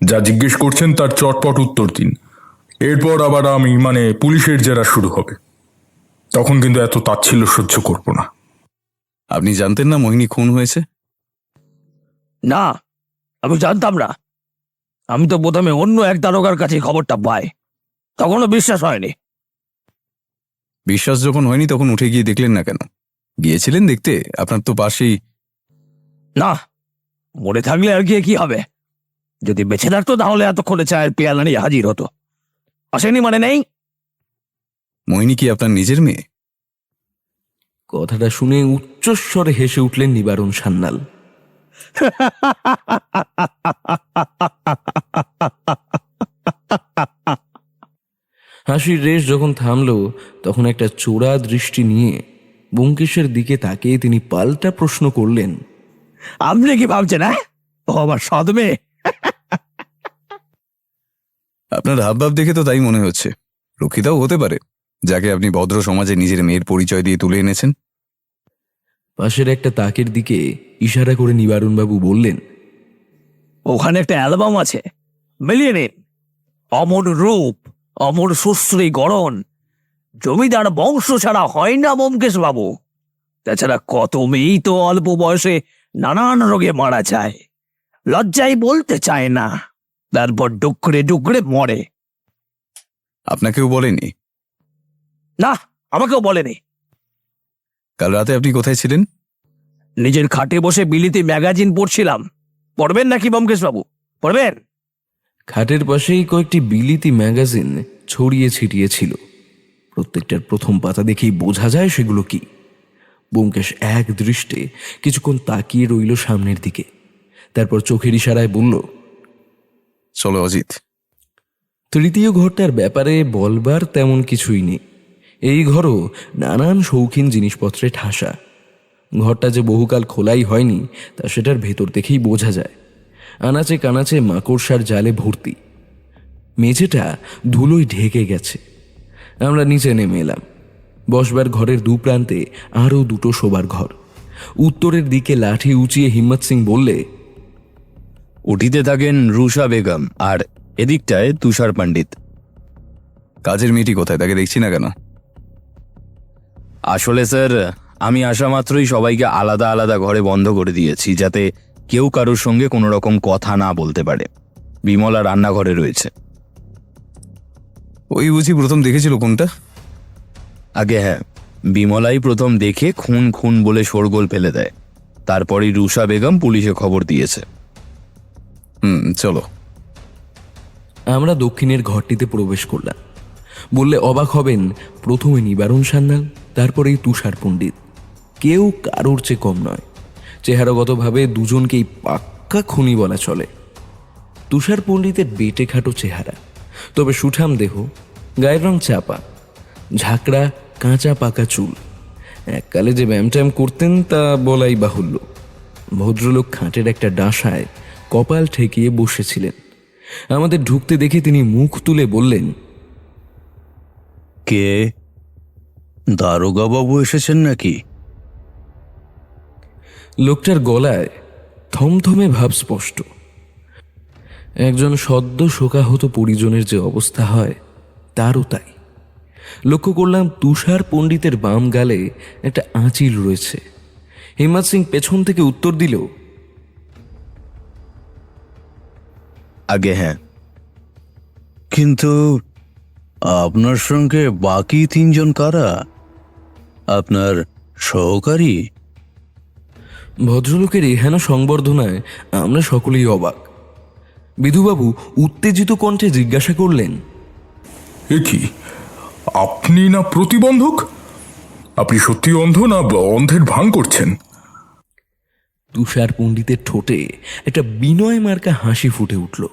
যা জিজ্ঞেস করছেন তার চটপট উত্তর দিন। এরপর আবার পুলিশের জেরা শুরু হবে। তখন কিন্তু এত তাচ্ছিল্য সহ্য করব না। আপনি জানতেন না মোহিনী খুন হয়েছে? না, আমি জানতাম না। আমি তো প্রথমে অন্য এক দারোগার কাছে খবরটা পাই, তখনও বিশ্বাস হয়নি। বিশ্বাস যখন হয়নি তখন উঠে গিয়ে দেখলেন না কেন? গিয়েছিলেন দেখতে, আপনার তো পাশেই। না, মরে থাকলে আর গিয়ে কি হবে? যদি বেঁচে থাকতো তাহলে এতক্ষণে চায়ের পেয়ালা নিয়ে হাজির হতো। আসেনি মানে নেই। মোহিনী কি আপনার নিজের মেয়ে? কথাটা শুনে উচ্চস্বরে হেসে উঠলেন নিবারণ সান্যাল। হাসির রেশ যখন থামলো তখন একটা চোরা দৃষ্টি নিয়ে ব্যোমকেশের দিকে তাকিয়ে তিনি পাল্টা প্রশ্ন করলেন, আপনি কি ভাবছেন, হ্যাঁ? ও আমার সৎ মেয়ে। আপনার হাবভাব দেখে তো তাই মনে হচ্ছে। রক্ষিতাও হতে পারে, যাকে আপনি ভদ্র সমাজে নিজের মেয়ের পরিচয় দিয়ে তুলে এনেছেন। পাশের একটা তাকের দিকে ইশারা করে নিবারণবাবু বললেন, ওখানে একটা অ্যালবাম আছে, মিলিয়ে নিন। অমর রূপ, অমর সুশ্রী গড়ন, জমিদার বংশ ছাড়া হয় না ব্যোমকেশ বাবু। তাছাড়া কত মেয়েই তো অল্প বয়সে নানান রোগে মারা যায়, লজ্জায় বলতে চায় না, তারপর ডুকরে ডুকরে মরে। আপনাকেও বলেনি? না, আমাকেও বলেনি। কাল রাতে আপনি কোথায় ছিলেন? নিজের খাটে বসে বিলিতি ম্যাগাজিন পড়ছিলাম। পড়বেন নাকি ব্যোমকেশ বাবু, পড়বেন? খাটের পাশেই কয়েকটি বিলিতি ম্যাগাজিন ছড়িয়ে ছিটিয়ে ছিল। প্রত্যেকটার প্রথম পাতা দেখেই বোঝা যায় সেগুলো কি। ব্যোমকেশ এক দৃষ্টে কিছুক্ষণ তাকিয়ে রইল সামনের দিকে, তারপর চোখের ইশারায় বলল, চলো অজিত। তৃতীয় ঘরটার ব্যাপারে বলবার তেমন কিছুই নেই। এই ঘরও নানান শৌখিন জিনিসপত্রে ঠাসা। ঘরটা যে বহুকাল খোলাই হয়নি তা সেটার ভেতর দেখেই বোঝা যায়। আনাচে কানাচে মাকড়সার জালে ভর্তি। মেঝেটা ধুলোয় ঢেকে গেছে। আমরা নিচে নেমে এলাম। বসবার ঘরের দু প্রান্তে আরও দুটো শোবার ঘর। উত্তরের দিকে লাঠি উঁচিয়ে হিম্মত সিং বললে, ওটিতে থাকেন রুষা বেগম, আর এদিকটায় তুষার পণ্ডিত। কাজের মেয়েটি কোথায়? তাকে দেখছি না কেন? আসলে স্যার, আমি আসা মাত্রই সবাইকে আলাদা আলাদা ঘরে বন্ধ করে দিয়েছি, যাতে কেউ কারোর সঙ্গে কোনো রকম কথা না বলতে পারে। বিমলা রান্নাঘরে রয়েছে। ওই বুঝি প্রথম দেখেছিল কোনটা? আগে হ্যাঁ, বিমলাই প্রথম দেখে খুন খুন বলে শোরগোল ফেলে দেয়। তারপরেই রুষা বেগম পুলিশে খবর দিয়েছে। চলো। আমরা দক্ষিণের ঘরটিতে প্রবেশ করলাম। বললে অবাক হবেন, প্রথমে নিবারণ সান্যাল, তারপরেই তুষার পণ্ডিত। কেউ কারোর চেয়ে কম নয়। চেহারাগতভাবে দুজনকেই পাক্কা খুনি বলা চলে। তুষার পণ্ডিতের বেটে খাটো চেহারা, তবে সুঠাম দেহ, গায়ের রং চাপা, ঝাঁকড়া কাঁচা পাকা চুল। এককালে যে ব্যায়াম করতেন তা বলাই বাহুল্য। ভদ্রলোক খাটের একটা ডাঁসায় কপাল ঠেকিয়ে বসেছিলেন। আমাদের ঢুকতে দেখে তিনি মুখ তুলে বললেন, কে? দারোগা বাবু এসেছেন নাকি? লোকটার গলায় থমথমে ভাব স্পষ্ট। একজন সদ্য শোকাহত পরিজনের যে অবস্থা হয় তারও তাই। লক্ষ্য করলাম তুষার পণ্ডিতের বাম গালে একটা আঁচিল রয়েছে। হিম্মত সিং পেছন থেকে উত্তর দিল, আগে হ্যাঁ, কিন্তু আপনার সঙ্গে বাকি তিনজন কারা? আপনার সহকারী? ভদ্রলোকের এহেন সংবর্ধনায় আমরা সকলেই অবাক। বিধুবাবু উত্তেজিত কণ্ঠে জিজ্ঞাসা করলেন, এ কি, আপনি না প্রতিবন্ধক? আপনি সত্যি অন্ধ, না অন্ধের ভান করছেন? তুষার পণ্ডিতের ঠোঁটে একটা বিনয় মার্কা হাসি ফুটে উঠল।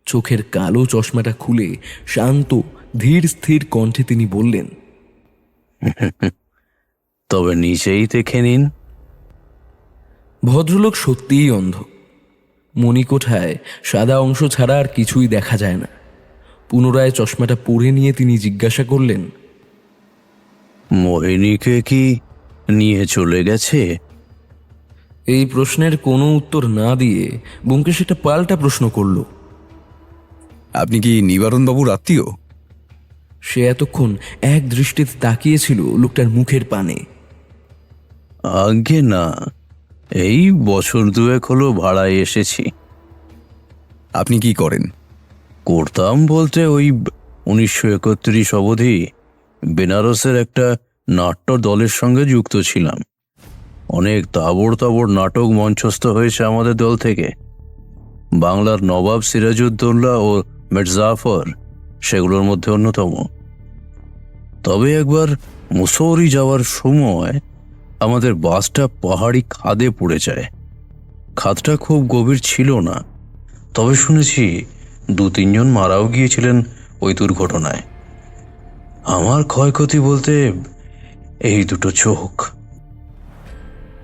চোখের কালো চশমাটা খুলে শান্ত ধীর স্থির কণ্ঠে তিনি বললেন, তবে নিচেই দেখে নিন। ভদ্রলোক সত্যিই অন্ধ। মণিকোঠায় সাদা অংশ ছাড়া আর কিছুই দেখা যায় না। পুনরায় চশমাটা পরে নিয়ে তিনি জিজ্ঞাসা করলেন, মোহিনীকে কি নিয়ে চলে গেছে? এই প্রশ্নের কোনো উত্তর না দিয়ে ব্যোমকেশ একটা পাল্টা প্রশ্ন করল। আপনি কি নিবারণবাবুর আত্মীয়? সে এতক্ষণ এক দৃষ্টিতে তাকিয়েছিল লোকটার মুখের পানে। আগে না, এই বছর দুয়েক হলো ভাড়ায় এসেছি। আপনি কি করেন? করতাম বলতে ওই 1931 অবধি বেনারসের একটা নাট্য দলের সঙ্গে যুক্ত ছিলাম। অনেক তাবড় তাবড় নাটক মঞ্চস্থ হয়েছে আমাদের দল থেকে। বাংলার নবাব সিরাজউদ্দৌলা ও মির্জাফর সেগুলোর মধ্যে অন্যতম। তবে একবার মুসৌরি যাওয়ার সময় আমাদের বাসটা পাহাড়ি খাদে পড়ে যায়। খাতটা খুব গভীর ছিল না, তবে শুনেছি 2-3 জন মারাও গিয়েছিলেন ওই দুর্ঘটনায়। আমার ক্ষয়ক্ষতি বলতে এই দুটো চোখ।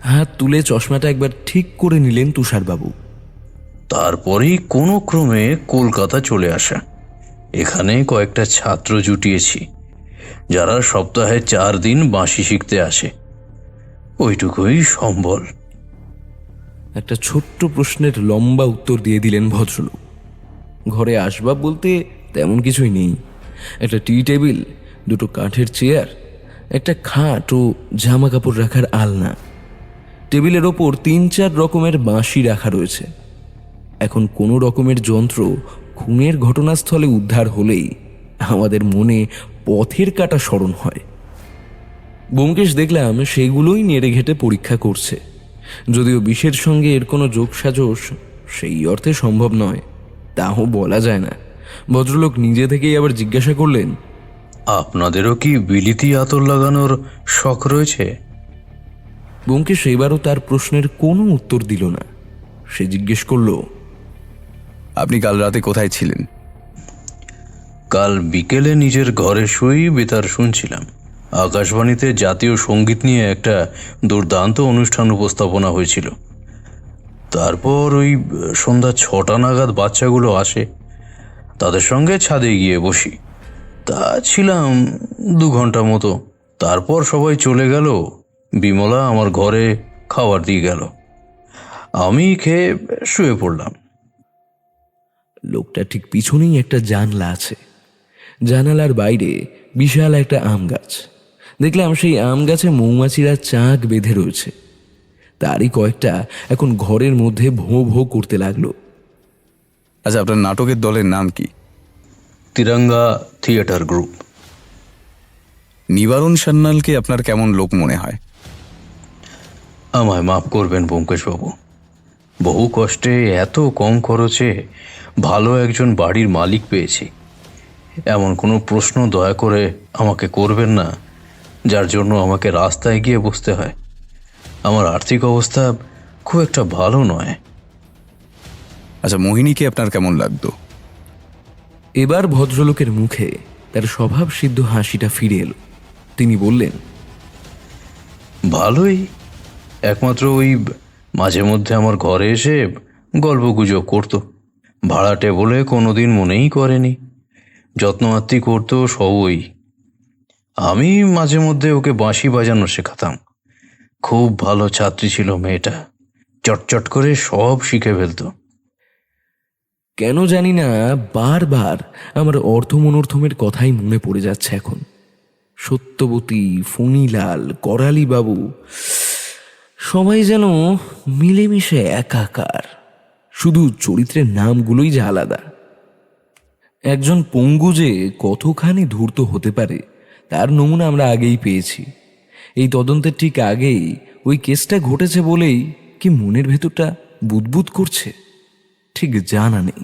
হাত তুলে চশমাটা একবার ঠিক করে নিলেন তুষারবাবু। তারপরেই কোনো ক্রমে কলকাতা চলে আসা। এখানে কয়েকটা ছাত্র জুটিয়েছি, যারা সপ্তাহে 4 দিন বাঁশি শিখতে আসে। ওইটুকুই সম্বল। একটা ছোট্ট প্রশ্নের লম্বা উত্তর দিয়ে দিলেন ভদ্রলোক। ঘরে আসবাব বলতে তেমন কিছুই নেই। একটা টি টেবিল, 2টো কাঠের চেয়ার, একটা খাট ও জামা কাপড় রাখার আলনা। টেবিলের ওপর 3-4 রকমের বাঁশি রাখা রয়েছে। এখন কোনো রকমের যন্ত্র খুনের ঘটনাস্থলে উদ্ধার হলেই আমাদের মনে পথের কাটা স্মরণ হয়। ব্যোমকেশ দেখলাম সেগুলোই নেড়ে ঘেটে পরীক্ষা করছে। যদিও বিষের সঙ্গে এর কোনো যোগসাজশ সেই অর্থে সম্ভব নয়, তাও বলা যায় না। ভদ্রলোক নিজে থেকেই আবার জিজ্ঞাসা করলেন, আপনাদেরও কি বিলিতি আতর লাগানোর শখ রয়েছে? ব্যোমকেশ এবারও তার প্রশ্নের কোনো উত্তর দিল না। সে জিজ্ঞেস করল, আপনি কাল রাতে কোথায় ছিলেন? কাল বিকেলে নিজের ঘরে শুয়েই বেতার শুনছিলাম। আকাশবাণীতে জাতীয় সঙ্গীত নিয়ে একটা দুর্দান্ত অনুষ্ঠান উপস্থাপনা হয়েছিল। তারপর ওই সন্ধ্যা 6টা নাগাদ বাচ্চাগুলো আসে, তাদের সঙ্গে ছাদে গিয়ে বসি। তা ছিলাম 2 ঘন্টা মতো। তারপর সবাই চলে গেল। বিমলা আমার ঘরে খাবার দিয়ে গেল, আমি খেয়ে শুয়ে পড়লাম। লোকটা ঠিক পিছনেই একটা জানলা আছে। জানালার বাইরে বিশাল একটা আম গাছ। দেখলাম সেই আম গাছে মৌমাছিরা চাক বেঁধে রয়েছে। তারই কয়েকটা এখন ঘরের মধ্যে ভোঁ ভোঁ করতে লাগলো। আচ্ছা, আপনার নাটকের দলের নাম কি? Tiranga theatre group. নিবারণ সান্যালকে আপনার কেমন লোক মনে হয়? আমায় মাফ করবেন ব্যোমকেশবাবু, বহু কষ্টে এত কম খরচে ভালো একজন বাড়ির মালিক পেয়েছি। এমন কোনো প্রশ্ন দয়া করে আমাকে করবেন না যার জন্য আমাকে রাস্তায় গিয়ে বসতে হয়। আমার আর্থিক অবস্থা খুব একটা ভালো নয়। আচ্ছা, মোহিনীকে আপনার কেমন লাগতো? এবার ভদ্রলোকের মুখে তার স্বভাব সিদ্ধ হাসিটা ফিরে এলো। তিনি বললেন, ভালোই। একমাত্র ওই মাঝে মধ্যে আমার ঘরে এসে গল্পগুজব করতো। ভাড়াটে বলে কোনোদিন মনেই করেনি, যত্নআত্তি করতো সবই। আমি মাঝে মধ্যে ওকে বাঁশি বাজানো শেখাতাম। খুব ভালো ছাত্রী ছিল মেয়েটা, চটচট করে সব শিখে ফেলতো। কেন জানি না বারবার আমার অর্থমনর্থমের কথাই মনে পড়ে যাচ্ছে এখন। সত্যবতী, ফণিলাল, করালি বাবু সবাই যেন মিলেমিশে একাকার, শুধু চরিত্রের নামগুলোই যা আলাদা। একজন পঙ্গু যে কতখানি ধূর্ত হতে পারে তার নমুনা আমরা আগেই পেয়েছি। এই তদন্তের ঠিক আগেই ওই কেসটা ঘটেছে বলেই কি মনের ভেতরটা বুদবুদ করছে ঠিক জানা নেই।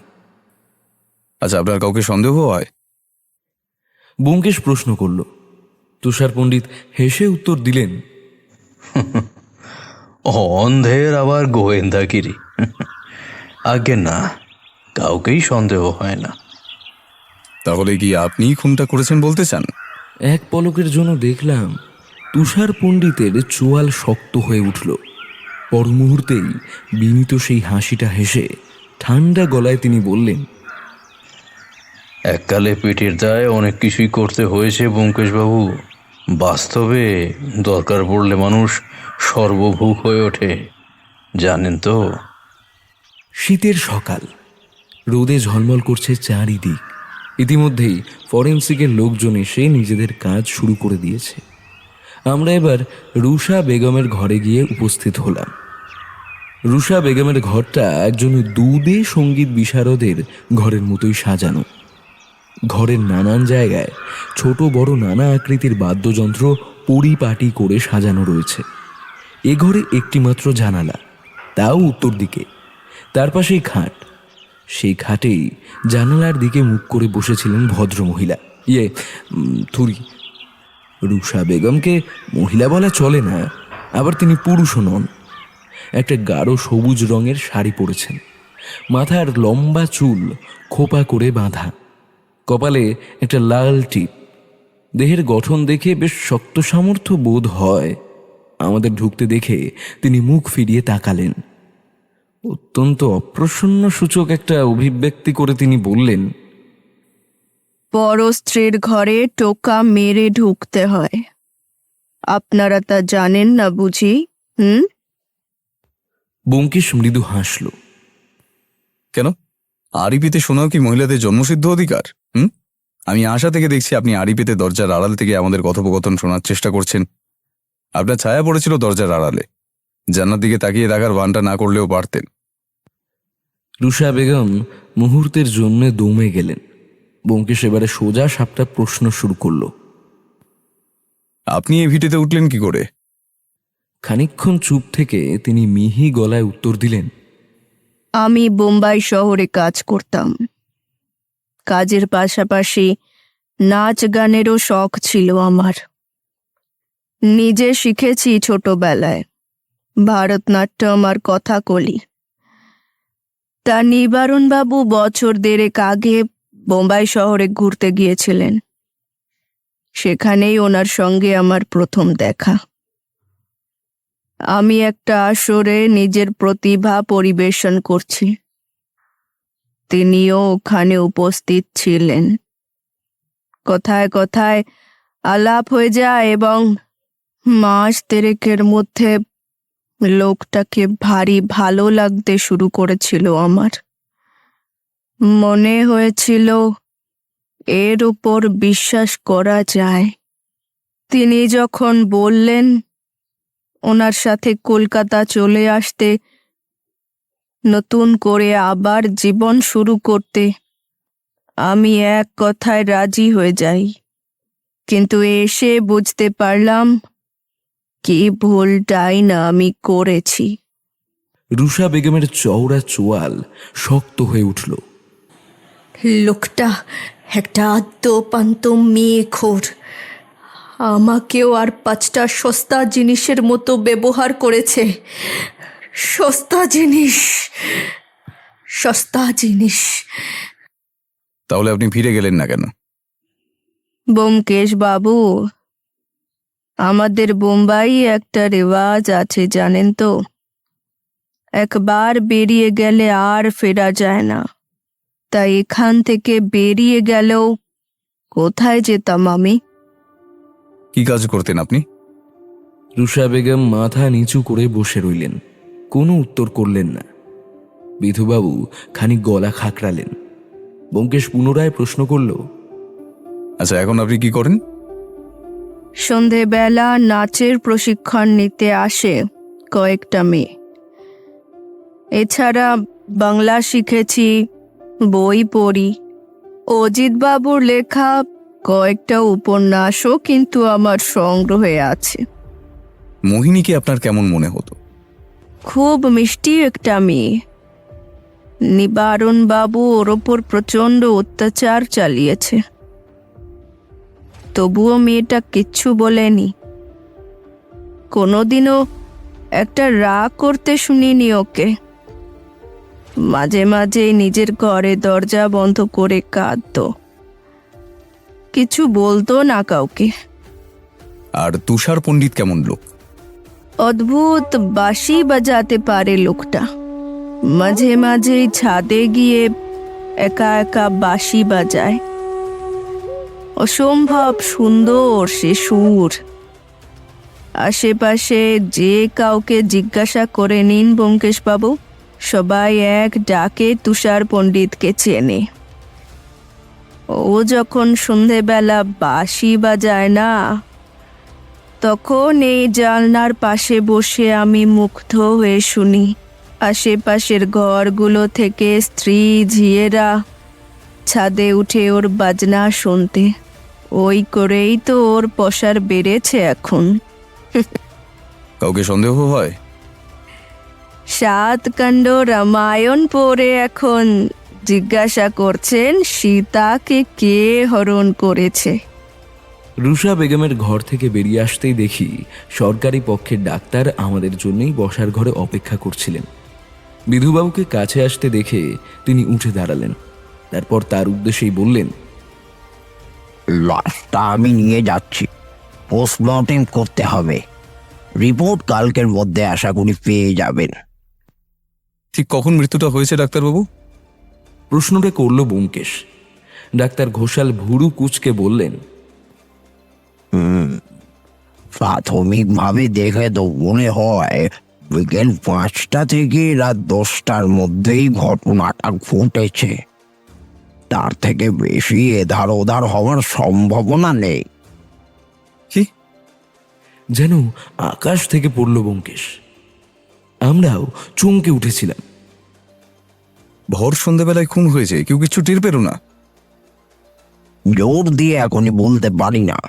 আচ্ছা, আপনার কাউকে সন্দেহ হয়? ব্যোমকেশ প্রশ্ন করল। তুষার পণ্ডিত হেসে উত্তর দিলেন, অন্ধের আবার গোয়েন্দাগিরি। আগে না, কাউকেই সন্দেহ হয় না। তাহলে কি আপনিই খুনটা করেছেন বলতে চান? এক পলকের জন্য দেখলাম তুষার পণ্ডিতের চোয়াল শক্ত হয়ে উঠল। পর মুহূর্তেই বিনীত সেই হাসিটা হেসে ঠান্ডা গলায় তিনি বললেন, এককালে পেটের দায় অনেক কিছুই করতে হয়েছে ব্যোমকেশবাবু। বাস্তবে দরকার পড়লে মানুষ সর্বভূক হয়ে ওঠে, জানেন তো। শীতের সকাল, রোদে ঝলমল করছে চারিদিক। ইতিমধ্যেই ফরেন্সিকের লোকজন এসে নিজেদের কাজ শুরু করে দিয়েছে। আমরা এবার রুষা বেগমের ঘরে গিয়ে উপস্থিত হলাম। রুষা বেগমের ঘরটা একজন দুদে সঙ্গীত বিশারদের ঘরের মতোই সাজানো। ঘরের নানান জায়গায় ছোট বড় নানা আকৃতির বাদ্যযন্ত্র পরিপাটি করে সাজানো রয়েছে। এ ঘরে একটিমাত্র জানালা, তাও উত্তর দিকে। তার পাশেই খাট। সেই খাটেই জানালার দিকে মুখ করে বসেছিলেন ভদ্রমহিলা, থুরি। রুষা বেগমকে মহিলা বলা চলে না, আবার তিনি পুরুষও নন। একটা গাঢ় সবুজ রঙের শাড়ি পরেছেন। মাথার লম্বা চুল খোপা করে বাঁধা, কপালে একটা লাল টিপ। দেহের গঠন দেখে বেশ শক্ত সামর্থ্য বোধ হয়। আমাদের ঢুকতে দেখে তিনি মুখ ফিরিয়ে তাকালেন। অত্যন্ত অপ্রসন্ন সূচক একটা অভিব্যক্তি করে তিনি বললেন, বড় স্ত্রীর ঘরে টোকা মেরে ঢুকতে হয়। আপনারা তা জানেন না বুঝি? ব্যোমকেশ মৃদু হাসল। কেন, আড়ি পেতে শোনাও কি মহিলাদের জন্মসিদ্ধ অধিকার? আমি আশা থেকে দেখছি আপনি আড়ি পেতে দরজার আড়াল থেকে আমাদের কথোপকথন শোনার চেষ্টা করছেন। আপনার ছায়া পড়েছিল দরজার আড়ালে, জান্নার দিকে তাকিয়ে দেখার ভানটা না করলেও পারতেন। রুষা বেগম মুহূর্তের জন্য দমে গেলেন। ব্যোমকেশ এবারে সোজা সাপটা প্রশ্ন শুরু করল। আপনি এই ভিটেতে উঠলেন কি করে? খানিকক্ষণ চুপ থেকে তিনি মিহি গলায় উত্তর দিলেন, আমি বোম্বাই শহরে কাজ করতাম। কাজের পাশাপাশি নাচ গানেরও শখ ছিল আমার। নিজে শিখেছি ছোটবেলায় ভারতনাট্যম আর কথাকলি। তা নিবারণবাবু বছর দেড়েক আগে বোম্বাই শহরে ঘুরতে গিয়েছিলেন। সেখানেই ওনার সঙ্গে আমার প্রথম দেখা। আমি একটা আসরে নিজের প্রতিভা পরিবেশন করছি, তিনিও ওখানে উপস্থিত ছিলেন। কথায় কথায় আলাপ হয়ে যায় এবং মাস দেড়েকের মধ্যে লোকটাকে ভারী ভালো লাগতে শুরু করেছিল আমার। মনে হয়েছিল এর উপর বিশ্বাস করা যায়। তিনি যখন বললেন ওনার সাথে কলকাতা চলে আসতে, নতুন করে আবার জীবন শুরু করতে, আমি এক কথায় রাজি হয়ে যাই। কিন্তু এসে বুঝতে পারলাম কি ভুলটাই না আমি করেছি। রুষা বেগমের চওড়া চোয়াল শক্ত হয়ে উঠল। লোকটা একটা আদ্যপান্ত মেয়েখোর। আমাকেও আর 5টা সস্তা জিনিসের মতো ব্যবহার করেছে। সস্তা জিনিস, সস্তা জিনিস। তাহলে আপনি ফিরে গেলেন না কেন? ব্যোমকেশ বাবু, আমাদের বোম্বাই একটা রেওয়াজ আছে জানেন তো, একবার বেরিয়ে গেলে আর ফেরা যায় না। তাই এখান থেকে বেরিয়ে গেলেও কোথায় যেতাম আমি? কি কাজ করতেন আপনি? রুষা বেগম মাথা নিচু করে বসে রইলেন, কোনো উত্তর করলেন না। বিধুবাবু খানিক গলা খাকড়ালেন। ব্যোমকেশ পুনরায় প্রশ্ন করল, আচ্ছা, এখন আপনি কি করেন? সন্ধেবেলা নাচের প্রশিক্ষণ নিতে আসে কয়েকটা মেয়ে। এছাড়া বাংলা শিখেছি, বই পড়ি। অজিত বাবুর লেখা কয়েকটা উপন্যাসও কিন্তু আমার সংগ্রহে আছে। মোহিনীকে আপনার কেমন মনে হতো? খুব মিষ্টি একটা মেয়ে। নিবারণ বাবু ওর ওপর প্রচন্ড অত্যাচার চালিয়েছে, তবুও মেয়েটা কিচ্ছু বলেনি। কোনোদিনও একটা রাগ করতে শুনিনি ওকে। মাঝে মাঝে নিজের ঘরে দরজা বন্ধ করে কাঁদতো, কিছু বলতো না কাউকে। আর তুষার পণ্ডিত কেমন লোক? অদ্ভুত বাঁশি বাজাতে পারে লোকটা। মাঝে মাঝে ছাদে গিয়ে একা একা বাঁশি বাজায়। অসম্ভব সুন্দর সে সুর। আশেপাশে যে কাউকে জিজ্ঞাসা করে নিন ব্যোমকেশ বাবু, সবাই এক ডাকে তুষার পণ্ডিতকে চেনে। ও যখন সন্ধেবেলা বাঁশি বাজায় না, তখন এই জানলার পাশে বসে আমি মুগ্ধ হয়ে শুনি। আশেপাশের ঘরগুলো থেকে স্ত্রী ঝিয়েরা ছাদে উঠে ওর বাজনা শুনতে। ওই করেই তো ওর পসার বেড়েছে এখন। কাউকে সন্দেহ হয়? 7 কাণ্ড রামায়ণ পড়ে এখন জিজ্ঞাসা করছেন সীতাকে কে হরণ করেছে। রুষা বেগমের ঘর থেকে বেরিয়ে আসতেই দেখি সরকারি পক্ষের ডাক্তার আমাদের জন্যই বসার ঘরে অপেক্ষা করছিলেন। বিধুবাবুকে কাছে আসতে দেখে তিনি উঠে দাঁড়ালেন। তারপর তার উদ্দেশ্যেই বললেন, লাশটা আমি নিয়ে যাচ্ছি, পোস্টমর্টেম করতে হবে। রিপোর্ট কালকের মধ্যে আশা করি পেয়ে যাবেন। ঠিক কখন মৃত্যুটা হয়েছে ডাক্তারবাবু? প্রশ্নটা করল ব্যোমকেশ। ডাক্তার ঘোষাল ভুরু কুঁচকে বললেন, প্রাথমিকভাবে দেখে তো মনে হয় বিকেল 5টা থেকে রাত 10টার মধ্যেই ঘটনাটা ঘটেছে। তার থেকে বেশি এধার ওধার হওয়ার সম্ভাবনা নেই। কি? যেন আকাশ থেকে পড়ল ব্যোমকেশ। আমরাও চমকে উঠেছিলাম। ভর সন্ধ্যেবেলায় খুন হয়েছে, কেউ কিচ্ছু টের পেল না? জোর দিয়ে এখনই বলতে পারি না,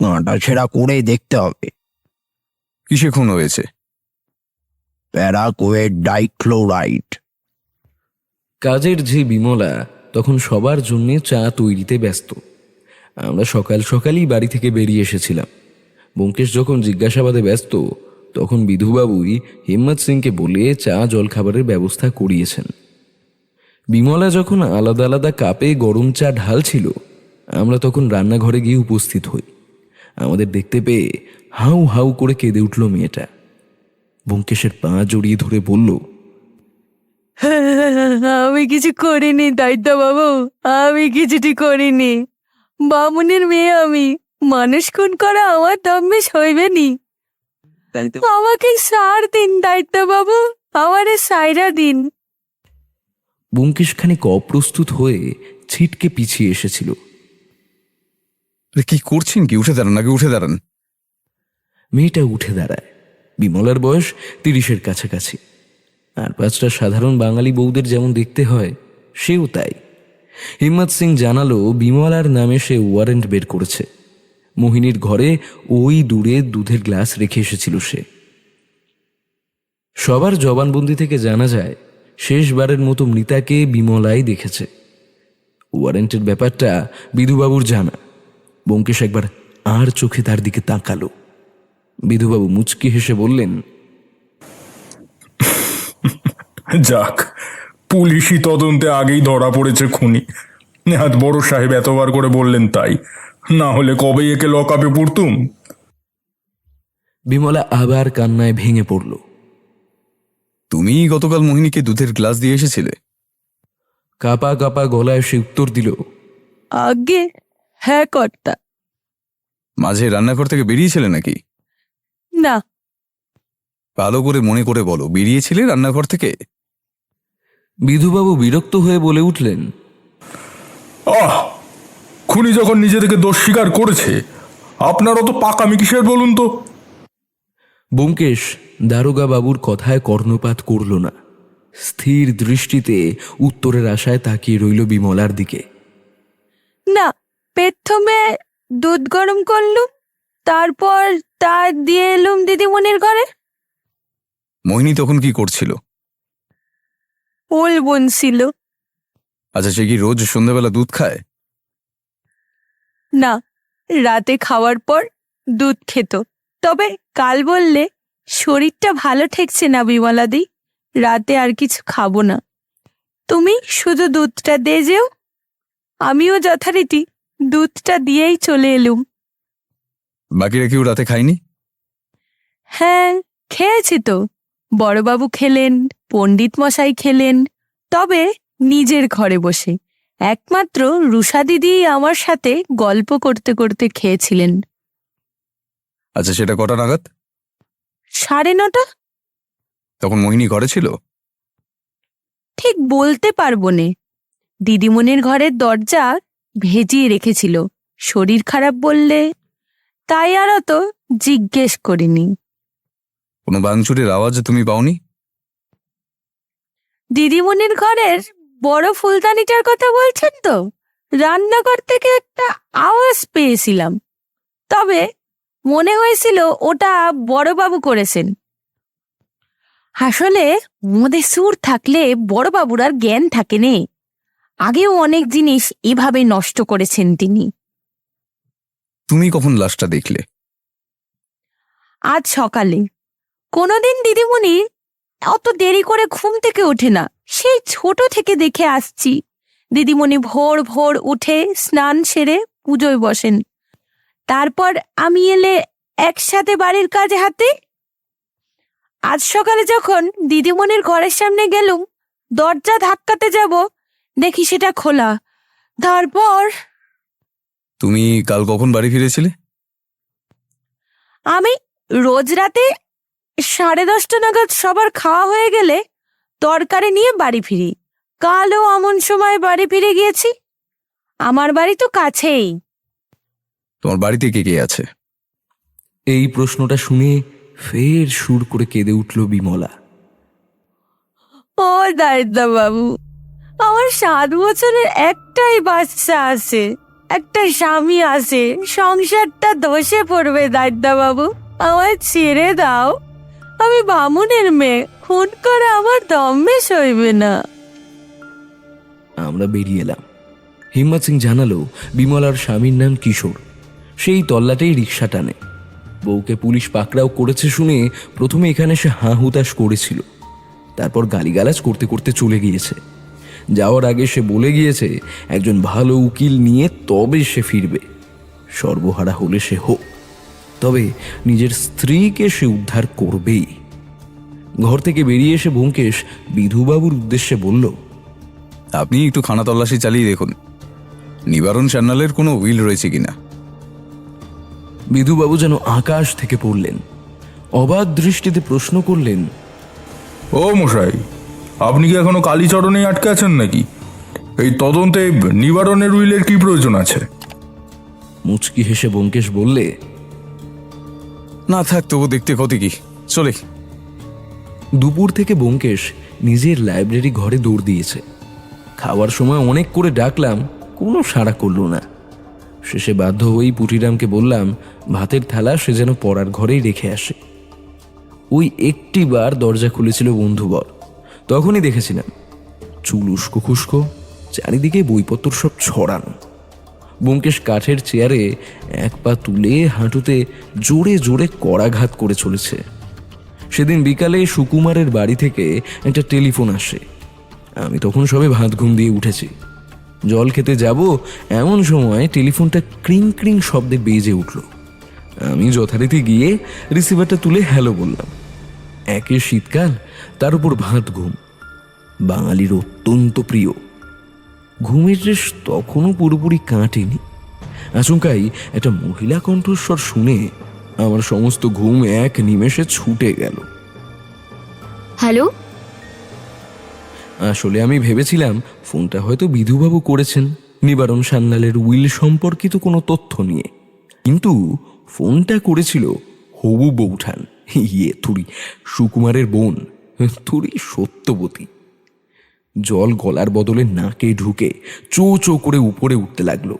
কাঁটা ছেঁড়া করেই দেখতে হবে। কিসে খুন হয়েছে? প্যারাকুয়েট ডাইক্লোরাইড। কাজের যে বিমলা তখন সবার জন্য চা তৈরিতে ব্যস্ত। আমরা সকাল সকালই বাড়ি থেকে বেরিয়ে এসেছিলাম। ব্যোমকেশ যখন জিজ্ঞাসাবাদে ব্যস্ত, তখন বিধুবাবুই হিম্মত সিংকে বলে চা জলখাবারের ব্যবস্থা করিয়েছেন। বিমলা যখন আলাদা আলাদা কাপে গরম চা ঢালছিল, আমরা তখন রান্নাঘরে গিয়ে উপস্থিত হই। আমাদের দেখতে পেয়ে হাউ হাউ করে কেঁদে উঠল মেয়েটা। ব্যোমকেশের পা জড়িয়ে ধরে বলল, আমি কিছু করিনি দায়িত্ব বাবু, আমি কিছুটি করিনি। বামুনের মেয়ে আমি, মানুষ খুন করা আমার দমে সইবে নি। আমাকে সার দিন দায়িত্ব বাবু, আমারে সাইরা দিন। ব্যোমকেশ খানিক অপ্রস্তুত হয়ে ছিটকে পিছিয়ে এসেছিল। কি করছেন কি? উঠে দাঁড়ান, আগে উঠে দাঁড়ান। মেয়েটা উঠে দাঁড়ায়। বিমলার বয়স 30-এর কাছাকাছি। আর 5টা সাধারণ বাঙালি বউদের যেমন দেখতে হয়, সেও তাই। হিম্মত সিং জানালো, বিমলার নামে সে ওয়ারেন্ট বের করেছে। মোহিনীর ঘরে ওই দূরে দুধের গ্লাস রেখে এসেছিল সে। সবার জবানবন্দি থেকে জানা যায়, শেষবারের মতো মৃতাকে বিমলাই দেখেছে। ওয়ারেন্টের ব্যাপারটা বিধুবাবুর জানা। ব্যোমকেশ একবার আর চোখে তার দিকে তাকালো। বিধুবাবু মুচকি হেসে বললেন, যাক, পুলিশি তদন্তে আগেই ধরা পড়েছে খুনি। নেহাত বড় সাহেব এতবার করে বললেন তাই, না হলে কবেই একে লকআপে পড়তুম। বিমলা আবার কান্নায় ভেঙে পড়ল। তুমি গতকাল মোহিনীকে দুধের গ্লাস দিয়ে এসেছিলে? কাপা কাপা গলায় সে উত্তর দিল, আগে হ্যাঁ কর্তা। মাঝে রান্নাঘর থেকে বেরিয়েছিলে নাকি? না, ভালো করে মনে করে বলো, বেরিয়েছিলে রান্নাঘর থেকে? বিধুবাবু বিরক্ত হয়ে বলে উঠলেন, আহ, খুনি যখন নিজে থেকে দোষ স্বীকার করেছে, আপনার অত পাকামি কিসের বলুন তো? ব্যোমকেশ দারোগা বাবুর কথায় কর্ণপাত করল না। স্থির দৃষ্টিতে উত্তরের আশায় তাকিয়ে রইল বিমলার দিকে। না, প্রথমে দুধ গরম করলুম, তারপর তা দিয়ে এলুম দিদিমণির ঘরে। মোহিনী তখন কি করছিল? ওল বুনছিল। আচ্ছা, সে কি রোজ সন্ধ্যাবেলা দুধ খায়? না, রাতে খাওয়ার পর দুধ খেত। তবে কাল বললে শরীরটা ভালো ঠেকছে না বিমলাদি, রাতে আর কিছু খাবো না, তুমি শুধু দুধটা দিয়ে যেও। আমিও যথারীতি দুধটা দিয়েই চলে এলুম। বাকিরা কেউ রাতে খায়নি? হ্যাঁ, খেয়েছি তো। বড়বাবু খেলেন, পণ্ডিত মশাই খেলেন, তবে নিজের ঘরে বসে। একমাত্র রুষা দিদি আমার সাথে গল্প করতে করতে খেয়েছিলেন। আচ্ছা, সেটা কটা নাগাদ? 9:30। তখন মোহিনী ঘরে ছিল? ঠিক বলতে পারবো নে। দিদিমণির ঘরের দরজা ভেজিয়ে রেখেছিল, শরীর খারাপ বললে, তাই আর অত জিজ্ঞেস করিনি। কোনো ভাঙচুরের আওয়াজ তুমি পাওনি? দিদিমণির ঘরের বড় ফুলদানিটার কথা বলছেন তো? রান্নাঘর থেকে একটা আওয়াজ পেয়েছিলাম, তবে মনে হয়েছিল ওটা বড়বাবু করেছেন। আসলে মদে সুর থাকলে বড়বাবুর আর জ্ঞান থাকে নে। আগেও অনেক জিনিস এভাবে নষ্ট করেছেন তিনি। তুমি কখন লাশটা দেখলে? আজ সকালে। কোনোদিন দিদিমণি অত দেরি করে ঘুম থেকে ওঠে না, সেই ছোট থেকে দেখে আসছি। দিদিমণি ভোর ভোর উঠে স্নান সেরে পুজোয় বসেন, তারপর আমি এলে একসাথে বাড়ির কাজে হাতে। আজ সকালে যখন দিদিমণির ঘরের সামনে গেলুম, দরজা ধাক্কাতে যাব, দেখি সেটা খোলা। তারপর তুমি কাল কখন বাড়ি ফিরেছিলে? আমি রোজ রাতে 10:30 নাগাদ সবার খাওয়া হয়ে গেলে তরকারি নিয়ে বাড়ি ফিরি। কালও এমন সময় বাড়ি ফিরে গিয়েছি। আমার বাড়ি তো কাছেই। তোমার বাড়িতে কে কে আছে? এই প্রশ্নটা শুনে ফের সুর করে কেঁদে উঠল বিমলা। ও দায়িত্বা বাবু, আমার 7 বছরের একটাই বাচ্চা আছে, একটা স্বামী আছে, সংসারটা ধসে পড়বে দায়িত্বা বাবু, আমায় ছেড়ে দাও। আমি বামুনের মেয়ে, খুন করে আমার দমে সইবে না। আমরা বেরিয়ে এলাম। হিম্মত সিং জানালো বিমলার স্বামীর নাম কিশোর, সেই তল্লাটেই রিক্সা টানে। বউকে পুলিশ পাকড়াও করেছে শুনে প্রথমে এখানে সে হাঁ হুতাশ করেছিল, তারপর গালিগালাজ করতে করতে চলে গিয়েছে। যাওয়ার আগে সে বলে গিয়েছে একজন ভালো উকিল নিয়ে তবে সে ফিরবে। সর্বহারা হলে সে হোক, তবে নিজের স্ত্রীকে সে উদ্ধার করবেই। ঘর থেকে বেরিয়ে এসে ব্যোমকেশ বিধুবাবুর উদ্দেশ্যে বলল, আপনি একটু খানা তল্লাশি চালিয়ে দেখুন, নিবারণ সান্যালের কোনো উইল রয়েছে কিনা। বিধুবাবু যেন আকাশ থেকে পড়লেন, অবাক দৃষ্টিতে প্রশ্ন করলেন, ও মশাই, আপনি কি এখনো কালীচরণেই আটকে আছেন নাকি? এই তদন্তে নিবারণের উইলের কি প্রয়োজন আছে? মুচকি হেসে ব্যোমকেশ বললে, না থাক, তবু দেখতে ক্ষতি কি, চলে। দুপুর থেকে ব্যোমকেশ নিজের লাইব্রেরি ঘরে দৌড় দিয়েছে। খাওয়ার সময় অনেক করে ডাকলাম, কোনো সাড়া করল না। শেষে বাধ্য হয়েই পুটিরামকে বললাম ভাতের থালা সে যেন পড়ার ঘরেই রেখে আসে। ওই একটি বার দরজা খুলেছিল বন্ধুবর, তখনই দেখেছিলাম চুল উস্কো খুস্কো, চারিদিকে বইপত্র সব ছড়ানো। ব্যোমকেশ কাঠের চেয়ারে এক পা তুলে হাঁটুতে জোরে জোরে করাঘাত করে চলেছে। সেদিন বিকালে সুকুমারের বাড়ি থেকে একটা টেলিফোন আসে। আমি তখন সবে ভাত ঘুম দিয়ে উঠেছি। জল খেতে যাব এমন সময় টেলিফোনটা ক্রিং ক্রিং শব্দে বেজে উঠল। আমি যথারীতি গিয়ে রিসিভারটা তুলে হ্যালো বললাম। একে শীতকাল, তার উপর ভাত ঘুম, বাঙালির অত্যন্ত প্রিয়। ঘুমের রেশ তখনও পুরোপুরি কাটেনি। আচমকাই একটা মহিলা কণ্ঠস্বর শুনে আমার সমস্ত ঘুম এক নিমেষে ছুটে গেল। হ্যালো, আসলে আমি ভেবেছিলাম ফোনটা হয়তো বিধুবাবু করেছেন নিবারণ সান্যালের উইল সম্পর্কিত কোনো তথ্য নিয়ে, কিন্তু ফোনটা করেছিল হবু বৌঠান, থুড়ি সুকুমারের বোন, থুড়ি সত্যবতী। জল গলার বদলে নাকে ঢুকে চো চো করে উপরে উঠতে লাগলো।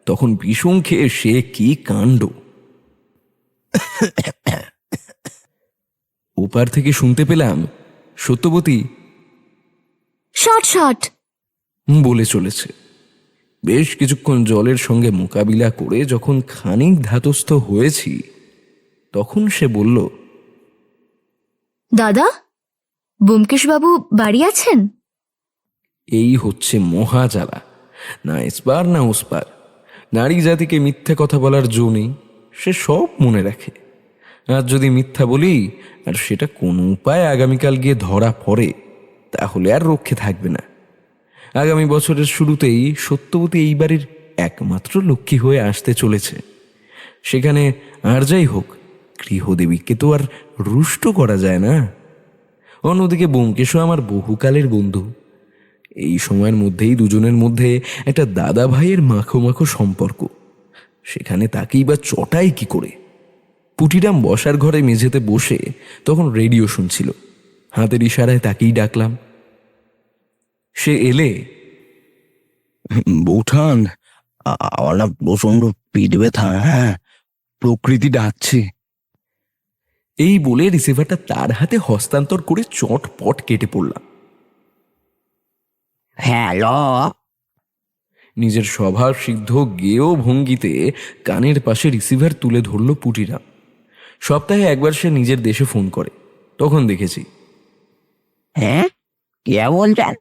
তখন বিষম খেয়ে সে কি কাণ্ড! ওপার থেকে শুনতে পেলাম সত্যবতী শর্ট শর্ট বলে চলেছে। বেশ কিছুক্ষণ জলের সঙ্গে মোকাবিলা করে যখন খানিক ধাতস্থ হয়েছি, তখন সে বলল, দাদা, ব্যোমকেশবাবু বাড়ি আছেন? এই হচ্ছে মহাজালা, না এসপার না ওসপার। নারী জাতিকে মিথ্যে কথা বলার জো নেই, সে সব মনে রাখে। আর যদি মিথ্যা বলি আর সেটা কোনো উপায়ে আগামীকাল গিয়ে ধরা পড়ে, তাহলে আর রক্ষে থাকবে না। আগামী বছরের শুরুতেই সত্যবতী এই বাড়ির একমাত্র লক্ষ্মী হয়ে আসতে চলেছে। সেখানে আর যাই হোক, গৃহদেবীকে তো আর রুষ্ট করা যায় না। অন্যদিকে ব্যোমকেশও আমার বহুকালের বন্ধু। এই সময়ের মধ্যেই দুজনের মধ্যে একটা দাদা ভাইয়ের মাখো মাখো সম্পর্ক, সেখানে তাকেই বা চটাই কি করে? পুটিরাম বসার ঘরে মেঝেতে বসে তখন রেডিও শুনছিল। হাতের ইশারায় তাকেই ডাকলাম। সে এলে, বৌঠান, আমার না প্রচন্ড পিঠ ব্যথা, হ্যাঁ, প্রকৃতি ডাকছে। এই বলে রিসিভারটা তার হাতে হস্তান্তর করে চটপট কেটে পড়লাম। হ্যালো, নিজের স্বভাব সিদ্ধ গেয় ভঙ্গিতে কানের পাশে রিসিভার তুলে ধরল পুটিরাম। সপ্তাহে একবার সে নিজের দেশে ফোন করে, তখন দেখেছি। হ্যাঁ, কে বলছেন?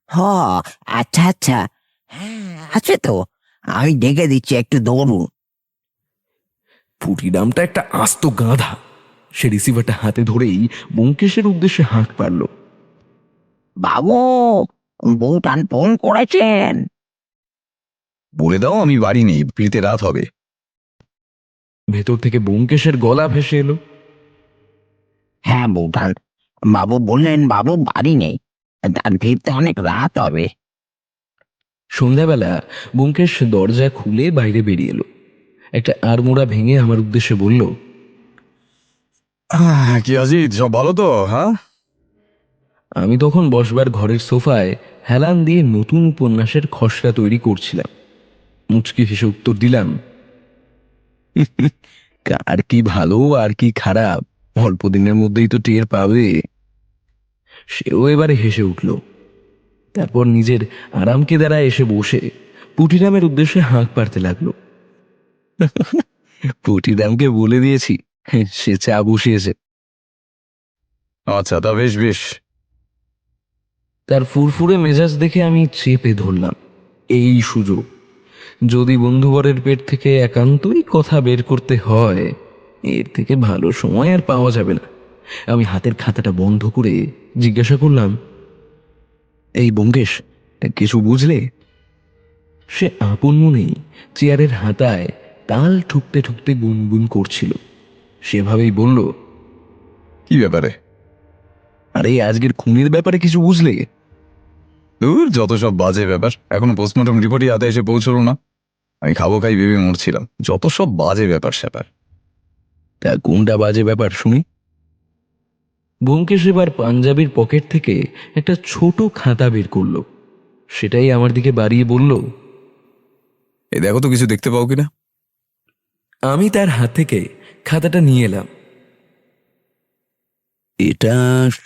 হ, আচ্ছা আচ্ছা, হ্যাঁ আছে তো, আমি ডেকে দিচ্ছি, একটু দৌড়ুন। পুটিরামটা একটা আস্ত গাধা। সে রিসিভারটা হাতে ধরেই ব্যোমকেশের উদ্দেশ্যে হাঁক পারল। বাবু, বউটান ফোন করেছেন। বলে দাও আমি বাড়ি নেই, ফিরতে রাত হবে। ভেতর থেকে ব্যোমকেশের গলা ভেসে এলো। হ্যাঁ বউটান, বাবু বললেন বাবু বাড়ি নেই, তার ফিরতে অনেক রাত হবে। সন্ধ্যাবেলা ব্যোমকেশ দরজা খুলে বাইরে বেরিয়ে এলো। একটা আড়মোড়া ভেঙে আমার উদ্দেশ্যে বলল, কি অজিত, সব ভালো তো? হ্যাঁ, আমি তখন বসবার ঘরের সোফায় হেলান দিয়ে নতুন উপন্যাসের খসড়া তৈরি করছিলাম। মুচকি হেসে উত্তর দিলাম, আর কি ভালো আর কি খারাপ অল্প দিনের মধ্যেই তো টের পাবে। সেও এবারে হেসে উঠল। তারপর নিজের আরামকে দ্বারা এসে বসে পুটিরামের উদ্দেশ্যে হাঁক পারতে লাগলো। পুটিরামকে বলে দিয়েছি, সে চা বসিয়েছে। আচ্ছা, তা বেশ বেশ। তার ফুরফুরে মেজাজ দেখে আমি চেপে ধরলাম এই সুযোগ। যদি বন্ধুবরের পেট থেকে একান্তই কথা বের করতে হয়, এর থেকে ভালো সময় আর পাওয়া যাবে না। আমি হাতের খাতাটা বন্ধ করে জিজ্ঞাসা করলাম, এই ব্যোমকেশ, কিছু বুঝলে? সে আপন মনেই চেয়ারের হাতায় তাল ঠুকতে ঠুকতে গুনগুন করছিল। সেভাবেই বলল, কি ব্যাপারে? আরে আজকের খুনের ব্যাপারে কিছু বুঝলে? দূর, যত সব বাজে ব্যাপার, এখনো পোস্টমর্টম রিপোর্টই হাতে এসে পৌঁছলো না। আমি খাবো খাই ভেবে মরছিলাম, যত সব বাজে ব্যাপার স্যাপার। তা কোনটা বাজে ব্যাপার শুনি? ব্যোমকেশ এবার পাঞ্জাবির পকেট থেকে একটা ছোট খাতা বের করলো। সেটাই আমার দিকে বাড়িয়ে বলল, এই দেখো তো, কিছু দেখতে পাও কিনা? আমি তার হাত থেকে খাতাটা নিয়ে এলাম। এটা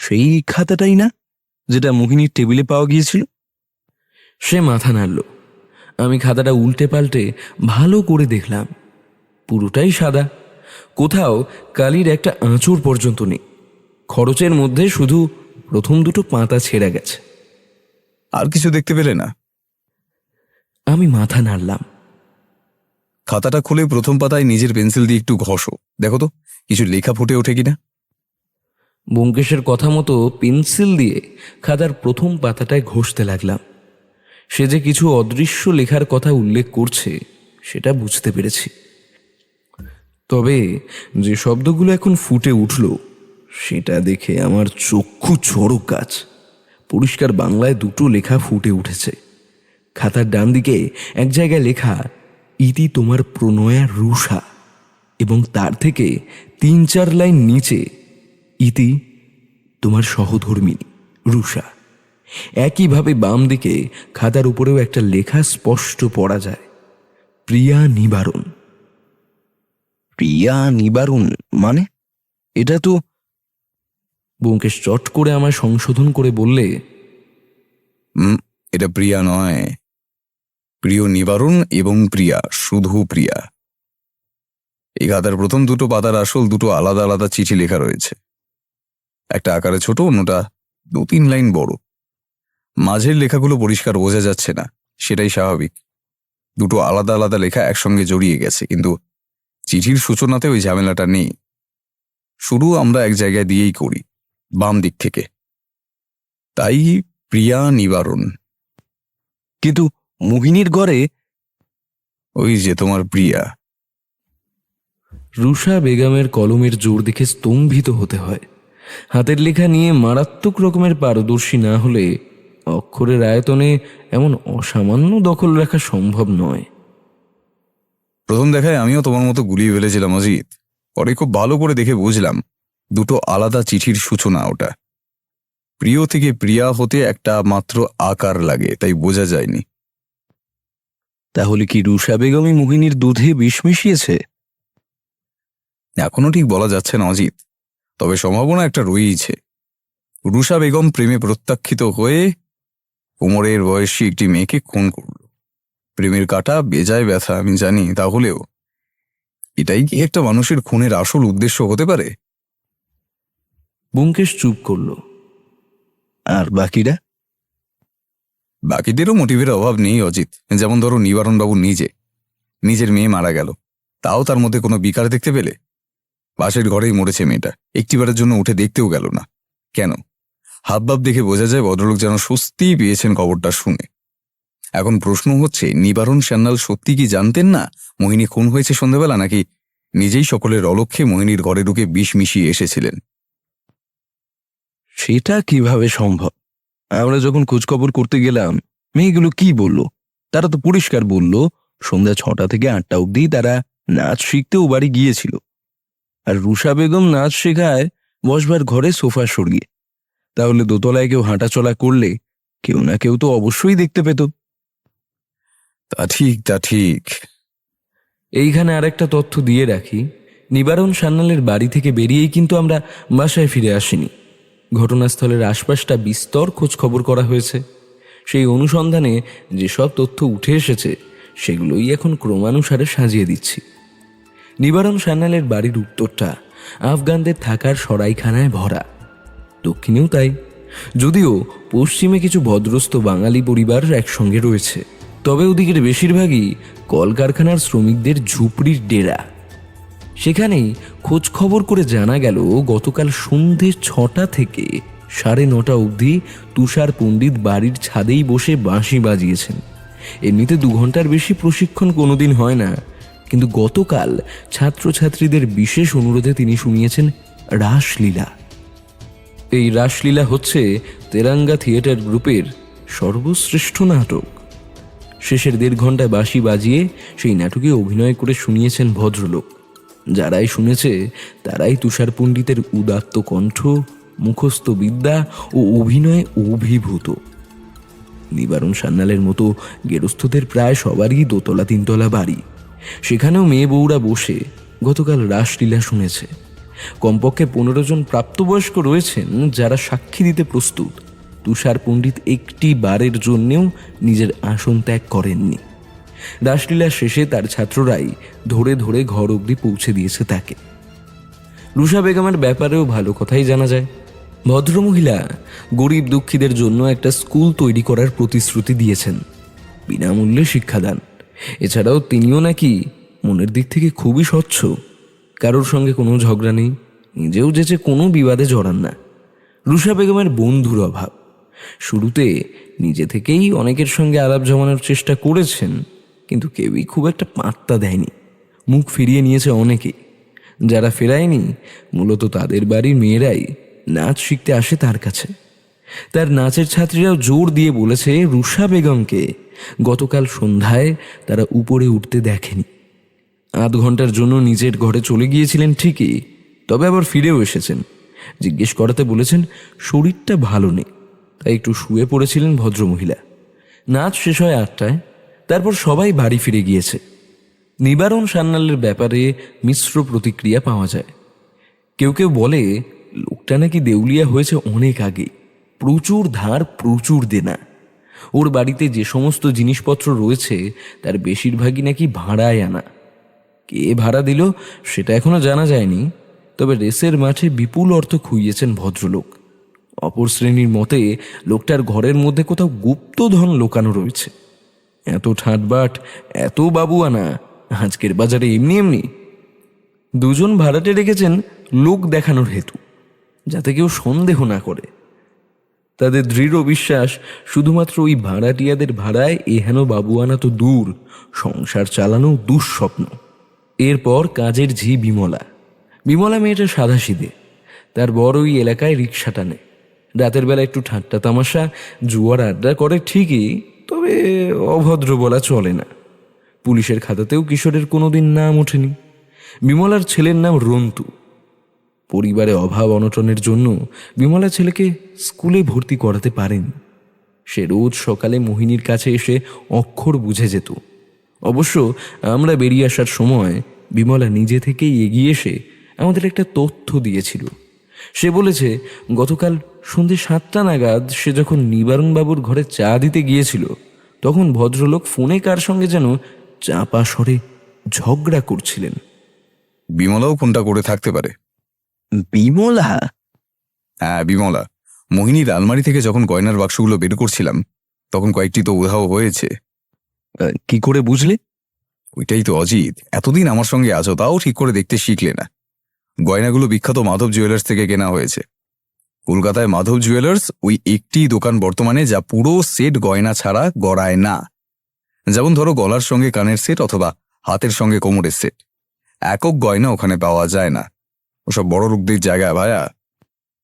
সেই খাতাটাই না যেটা মোহিনীর টেবিলে পাওয়া গিয়েছিল? সে মাথা নাড়ল। আমি খাতাটা উল্টে পাল্টে ভালো করে দেখলাম। পুরোটাই সাদা, কোথাও কালির একটা আঁচড় পর্যন্ত নেই। খরচের মধ্যে শুধু প্রথম দুটো পাতা ছেঁড়া গেছে। আর কিছু দেখতে পেলে না? আমি মাথা নাড়লাম। খাতাটা খুলে প্রথম পাতায় নিজের পেন্সিল দিয়ে একটু ঘষো, দেখো তো কিছু লেখা ফুটে ওঠে কিনা। ব্যোমকেশের কথা মতো পেন্সিল দিয়ে খাতার প্রথম পাতাটায় ঘষতে লাগলাম। সে যে কিছু অদৃশ্য লেখার কথা উল্লেখ করছে সেটা বুঝতে পেরেছি। তবে যে শব্দগুলো এখন ফুটে উঠল সেটা দেখে আমার চক্ষু চড়ক গাছ। পরিষ্কার বাংলায় দুটো লেখা ফুটে উঠেছে। খাতার ডান দিকে এক জায়গায় লেখা, ইতি তোমার প্রণয়া রুষা, এবং তার থেকে 3-4 লাইন নিচে, ইতি তোমার সহধর্মিণী রুষা। একইভাবে বাম দিকে খাতার উপরেও একটা লেখা স্পষ্ট পড়া যায়, প্রিয়া নিবারণ। প্রিয়া নিবারণ মানে? এটা তো... ব্যোমকেশ চট করে আমায় সংশোধন করে বললে, এটা প্রিয়া নয়, প্রিয় নিবারণ এবং প্রিয়া, শুধু প্রিয়া। এই খাতার প্রথম দুটো পাতার আসল দুটো আলাদা আলাদা চিঠি লেখা রয়েছে। একটা আকারে ছোট, অন্যটা 2-3 লাইন বড়। মাঝের লেখাগুলো পরিষ্কার বোঝা যাচ্ছে না, সেটাই স্বাভাবিক। দুটো আলাদা আলাদা লেখা একসঙ্গে জড়িয়ে গেছে, কিন্তু চিঠির সূচনাতে ওই ঝামেলাটা নেই। শুরু আমরা এক জায়গায় দিয়েই করি, বাম দিক থেকে। তাই প্রিয়া নিবারণ। কিন্তু মোহিনীর ঘরে ওই যে তোমার প্রিয়া। রুষা বেগমের কলমের জোর দেখে স্তম্ভিত হতে হয়। হাতের লেখা নিয়ে মারাত্মক রকমের পারদর্শী না হলে অক্ষরের আয়তনে এমন অসামান্য দখল রাখা সম্ভব নয়। প্রথম দেখায় আমিও তোমার মতো গুলিয়ে ফেলেছিলাম অজিত। পরে খুব ভালো করে দেখে বুঝলাম দুটো আলাদা চিঠির সূচনা ওটা। প্রিয় থেকে প্রিয়া হতে একটা মাত্র আকার লাগে, তাই বোঝা যায়নি। তাহলে কি রুষা বেগমই মোহিনীর দুধে বিষ মিশিয়েছে? এখনো ঠিক বলা যাচ্ছে না অজিত, তবে সম্ভাবনা একটা রয়েইছে। রুষা বেগম প্রেমে প্রত্যাখ্যিত হয়ে কোমরের বয়সী একটি মেয়েকে খুন করল। প্রেমের কাটা বেজায় ব্যথা আমি জানি, তাহলেও এটাই কি একটা মানুষের খুনের আসল উদ্দেশ্য হতে পারে? ব্যোমকেশ চুপ করল। আর বাকিরা? বাকিদেরও মোটিভের অভাব নেই অজিত। যেমন ধরো নিবারণবাবু নিজের মেয়ে মারা গেল, তাও তার মধ্যে কোনো বিকার দেখতে পেলে? পাশের ঘরেই মরেছে মেয়েটা, একটিবারের জন্য উঠে দেখতেও গেল না। কেন? হাবভাব দেখে বোঝা যায় ভদ্রলোক যেন স্বস্তিই পেয়েছেন খবরটা শুনে। এখন প্রশ্ন হচ্ছে, নিবারণ সান্যাল সত্যি কি জানতেন না মোহিনী খুন হয়েছে সন্ধ্যাবেলা, নাকি নিজেই সকলের অলক্ষ্যে মোহিনীর ঘরে ঢুকে বিষ মিশিয়ে এসেছিলেন? সেটা কিভাবে সম্ভব? আমরা যখন খোঁজখবর করতে গেলাম, মেয়েগুলো কি বলল? তারা তো পরিষ্কার বলল সন্ধ্যা 6টা থেকে 8টা অবধি তারা নাচ শিখতে ও বাড়ি গিয়েছিল। আর রুষা বেগম নাচ শেখায় বসবার ঘরে সোফা সরিয়ে। তাহলে দোতলায় কেউ হাঁটাচলা করলে কেউ না কেউ তো অবশ্যই দেখতে পেত। তা ঠিক। এইখানে আরেকটা তথ্য দিয়ে রাখি, নিবারণ সান্যালের বাড়ি থেকে বেরিয়েই কিন্তু আমরা বাসায় ফিরে আসিনি। ঘটনাস্থলের আশপাশটা বিস্তর খোঁজ খবর করা হয়েছে। সেই অনুসন্ধানে যেসব তথ্য উঠে এসেছে সেগুলোই এখন ক্রমানুসারে সাজিয়ে দিচ্ছি। নিবারণ সান্যালের বাড়ির উত্তরটা আফগানদের থাকার সরাইখানায় ভরা, দক্ষিণেও তাই, যদিও পশ্চিমে কিছু ভদ্রস্থ বাঙালি পরিবার একসঙ্গে রয়েছে। তবে ওদিকের বেশিরভাগই কলকারখানার শ্রমিকদের ঝুপড়ির ডেরা। সেখানেই খোঁজ খবর করে জানা গেল গতকাল সন্ধে 6টা থেকে 9:30 অবধি তুষার পণ্ডিত বাড়ির ছাদেই বসে বাঁশি বাজিয়েছেন। এমনিতে 2 ঘন্টার বেশি প্রশিক্ষণ কোনোদিন হয় না, কিন্তু গতকাল ছাত্রছাত্রীদের বিশেষ অনুরোধে তিনি শুনিয়েছেন রাসলীলা। এই রাসলীলা হচ্ছে তেরাঙ্গা থিয়েটার গ্রুপের সর্বশ্রেষ্ঠ নাটক। শেষের 1.5 ঘন্টায় বাঁশি বাজিয়ে সেই নাটকে অভিনয় করে শুনিয়েছেন ভদ্রলোক। যারাই শুনেছে তারাই তুষার পণ্ডিতের উদাত্ত কণ্ঠ, মুখস্থ বিদ্যা ও অভিনয়ে অভিভূত। নিবারণ সান্যালের মতো গেরস্থদের প্রায় সবারই 2তলা 3তলা বাড়ি। সেখানেও মেয়ে বউরা বসে গতকাল রাসলীলা শুনেছে। কমপক্ষে 15 জন প্রাপ্তবয়স্ক রয়েছেন যারা সাক্ষী দিতে প্রস্তুত তুষার পণ্ডিত একটি বারের জন্যেও নিজের আসন ত্যাগ করেননি। রাসলীলা শেষে তার ছাত্ররাই ধরে ধরে ঘর অবধি পৌঁছে দিয়েছে তাকে। রুষা বেগমের ব্যাপারেও ভালো কথাই জানা যায়। ভদ্রমহিলা গরিব দুঃখীদের জন্য একটা স্কুল তৈরি করার প্রতিশ্রুতি দিয়েছেন, বিনামূল্যে শিক্ষাদান। এছাড়াও তিনিও নাকি মনের দিক থেকে খুবই স্বচ্ছ, কারোর সঙ্গে কোনো ঝগড়া নেই, নিজেও যেচে কোনো বিবাদে জড়ান না। রুষা বেগমের বন্ধুর অভাব। শুরুতে নিজে থেকেই অনেকের সঙ্গে আলাপ জমানোর চেষ্টা করেছেন, কিন্তু কেউই খুব একটা পাত্তা দেয়নি। মুখ ফিরিয়ে নিয়েছে অনেকেই। যারা ফেরায়নি মূলত তাদের বাড়ির মেয়েরাই নাচ শিখতে আসে তার কাছে। তার নাচের ছাত্রীরাও জোর দিয়ে বলেছে রুষা বেগমকে গতকাল সন্ধ্যায় তারা উপরে উঠতে দেখেনি। 8 ঘন্টার জন্য নিজের ঘরে চলে গিয়েছিলেন ঠিকই, তবে আবার ফিরেও এসেছেন। জিজ্ঞেস করাতে বলেছেন শরীরটা ভালো নেই, তাই একটু শুয়ে পড়েছিলেন ভদ্রমহিলা। নাচ শেষ হয় 8টায়, তারপর সবাই বাড়ি ফিরে গিয়েছে। নিবারণ সান্যালের ব্যাপারে মিশ্র প্রতিক্রিয়া পাওয়া যায়। কেউ কেউ বলে লোকটা নাকি দেউলিয়া হয়েছে অনেক আগে, প্রচুর ধার, প্রচুর দেনা। ওর বাড়িতে যে সমস্ত জিনিসপত্র রয়েছে তার বেশিরভাগই নাকি ভাড়ায় আনা। কে ভাড়া দিল সেটা এখনো জানা যায়নি, তবে রেসের মাঠে বিপুল অর্থ খুইয়েছেন ভদ্রলোক। অপর শ্রেণীর মতে লোকটার ঘরের মধ্যে কোথাও গুপ্তধন লোকানো রয়েছে। এত ঠাটবাট, এত বাবুয়ানা আজকের বাজারে এমনি এমনি। 2 জন ভাড়াটে রেখেছেন লোক দেখানোর হেতু, যাতে কেউ সন্দেহ না করে। তাদের দৃঢ় বিশ্বাস শুধুমাত্র ওই ভাড়াটিয়াদের ভাড়ায় এহেন বাবুয়ানা তো দূর, সংসার চালানো দুঃস্বপ্ন। এরপর কাজের ঝি বিমলা। বিমলা মেয়েটা সাদাসিধে, তার বড় ওই এলাকায় রিক্সা টানে। রাতের বেলা একটু ঠাট্টা তামাশা, জুয়ার আড্ডা করে ঠিকই, তবে অভদ্র বলা চলে না। পুলিশের খাতাতেও কিশোরের কোনোদিন নাম ওঠেনি। বিমলার ছেলের নাম রন্তু। পরিবারে অভাব অনটনের জন্য বিমলা ছেলেকে স্কুলে ভর্তি করাতে পারেন। সে রোজ সকালে মোহিনীর কাছে এসে অক্ষর বুঝে যেত। অবশ্য আমরা বেরিয়ে আসার সময় বিমলা নিজে থেকেই এগিয়ে এসে আমাদের একটা তথ্য দিয়েছিল। সে বলেছে গতকাল সন্ধ্যে 7টা নাগাদ সে যখন নিবারণবাবুর ঘরে চা দিতে গিয়েছিল, তখন ভদ্রলোক ফোনে কার সঙ্গে যেন চাপা স্বরে ঝগড়া করছিলেন। বিমলাও ফোনটা করে থাকতে পারে। বিমলা? হ্যাঁ, বিমলা। মোহিনীর আলমারি থেকে যখন গয়নার বাক্সগুলো বের করছিলাম তখন কয়েকটি তো উধাও হয়েছে। কি করে বুঝলে? ওইটাই তো অজিত, এতদিন আমার সঙ্গে আছো তাও ঠিক করে দেখতে শিখলে না। গয়নাগুলো বিখ্যাত মাধব জুয়েলার্স থেকে কেনা হয়েছে। কলকাতায় মাধব জুয়েলার্স ওই একটি দোকান বর্তমানে যা পুরো সেট গয়না ছাড়া গড়ায় না। যেমন ধরো গলার সঙ্গে কানের সেট অথবা হাতের সঙ্গে কোমরের সেট, একক গয়না ওখানে পাওয়া যায় না। ওসব বড় লোকদের জায়গা ভায়া।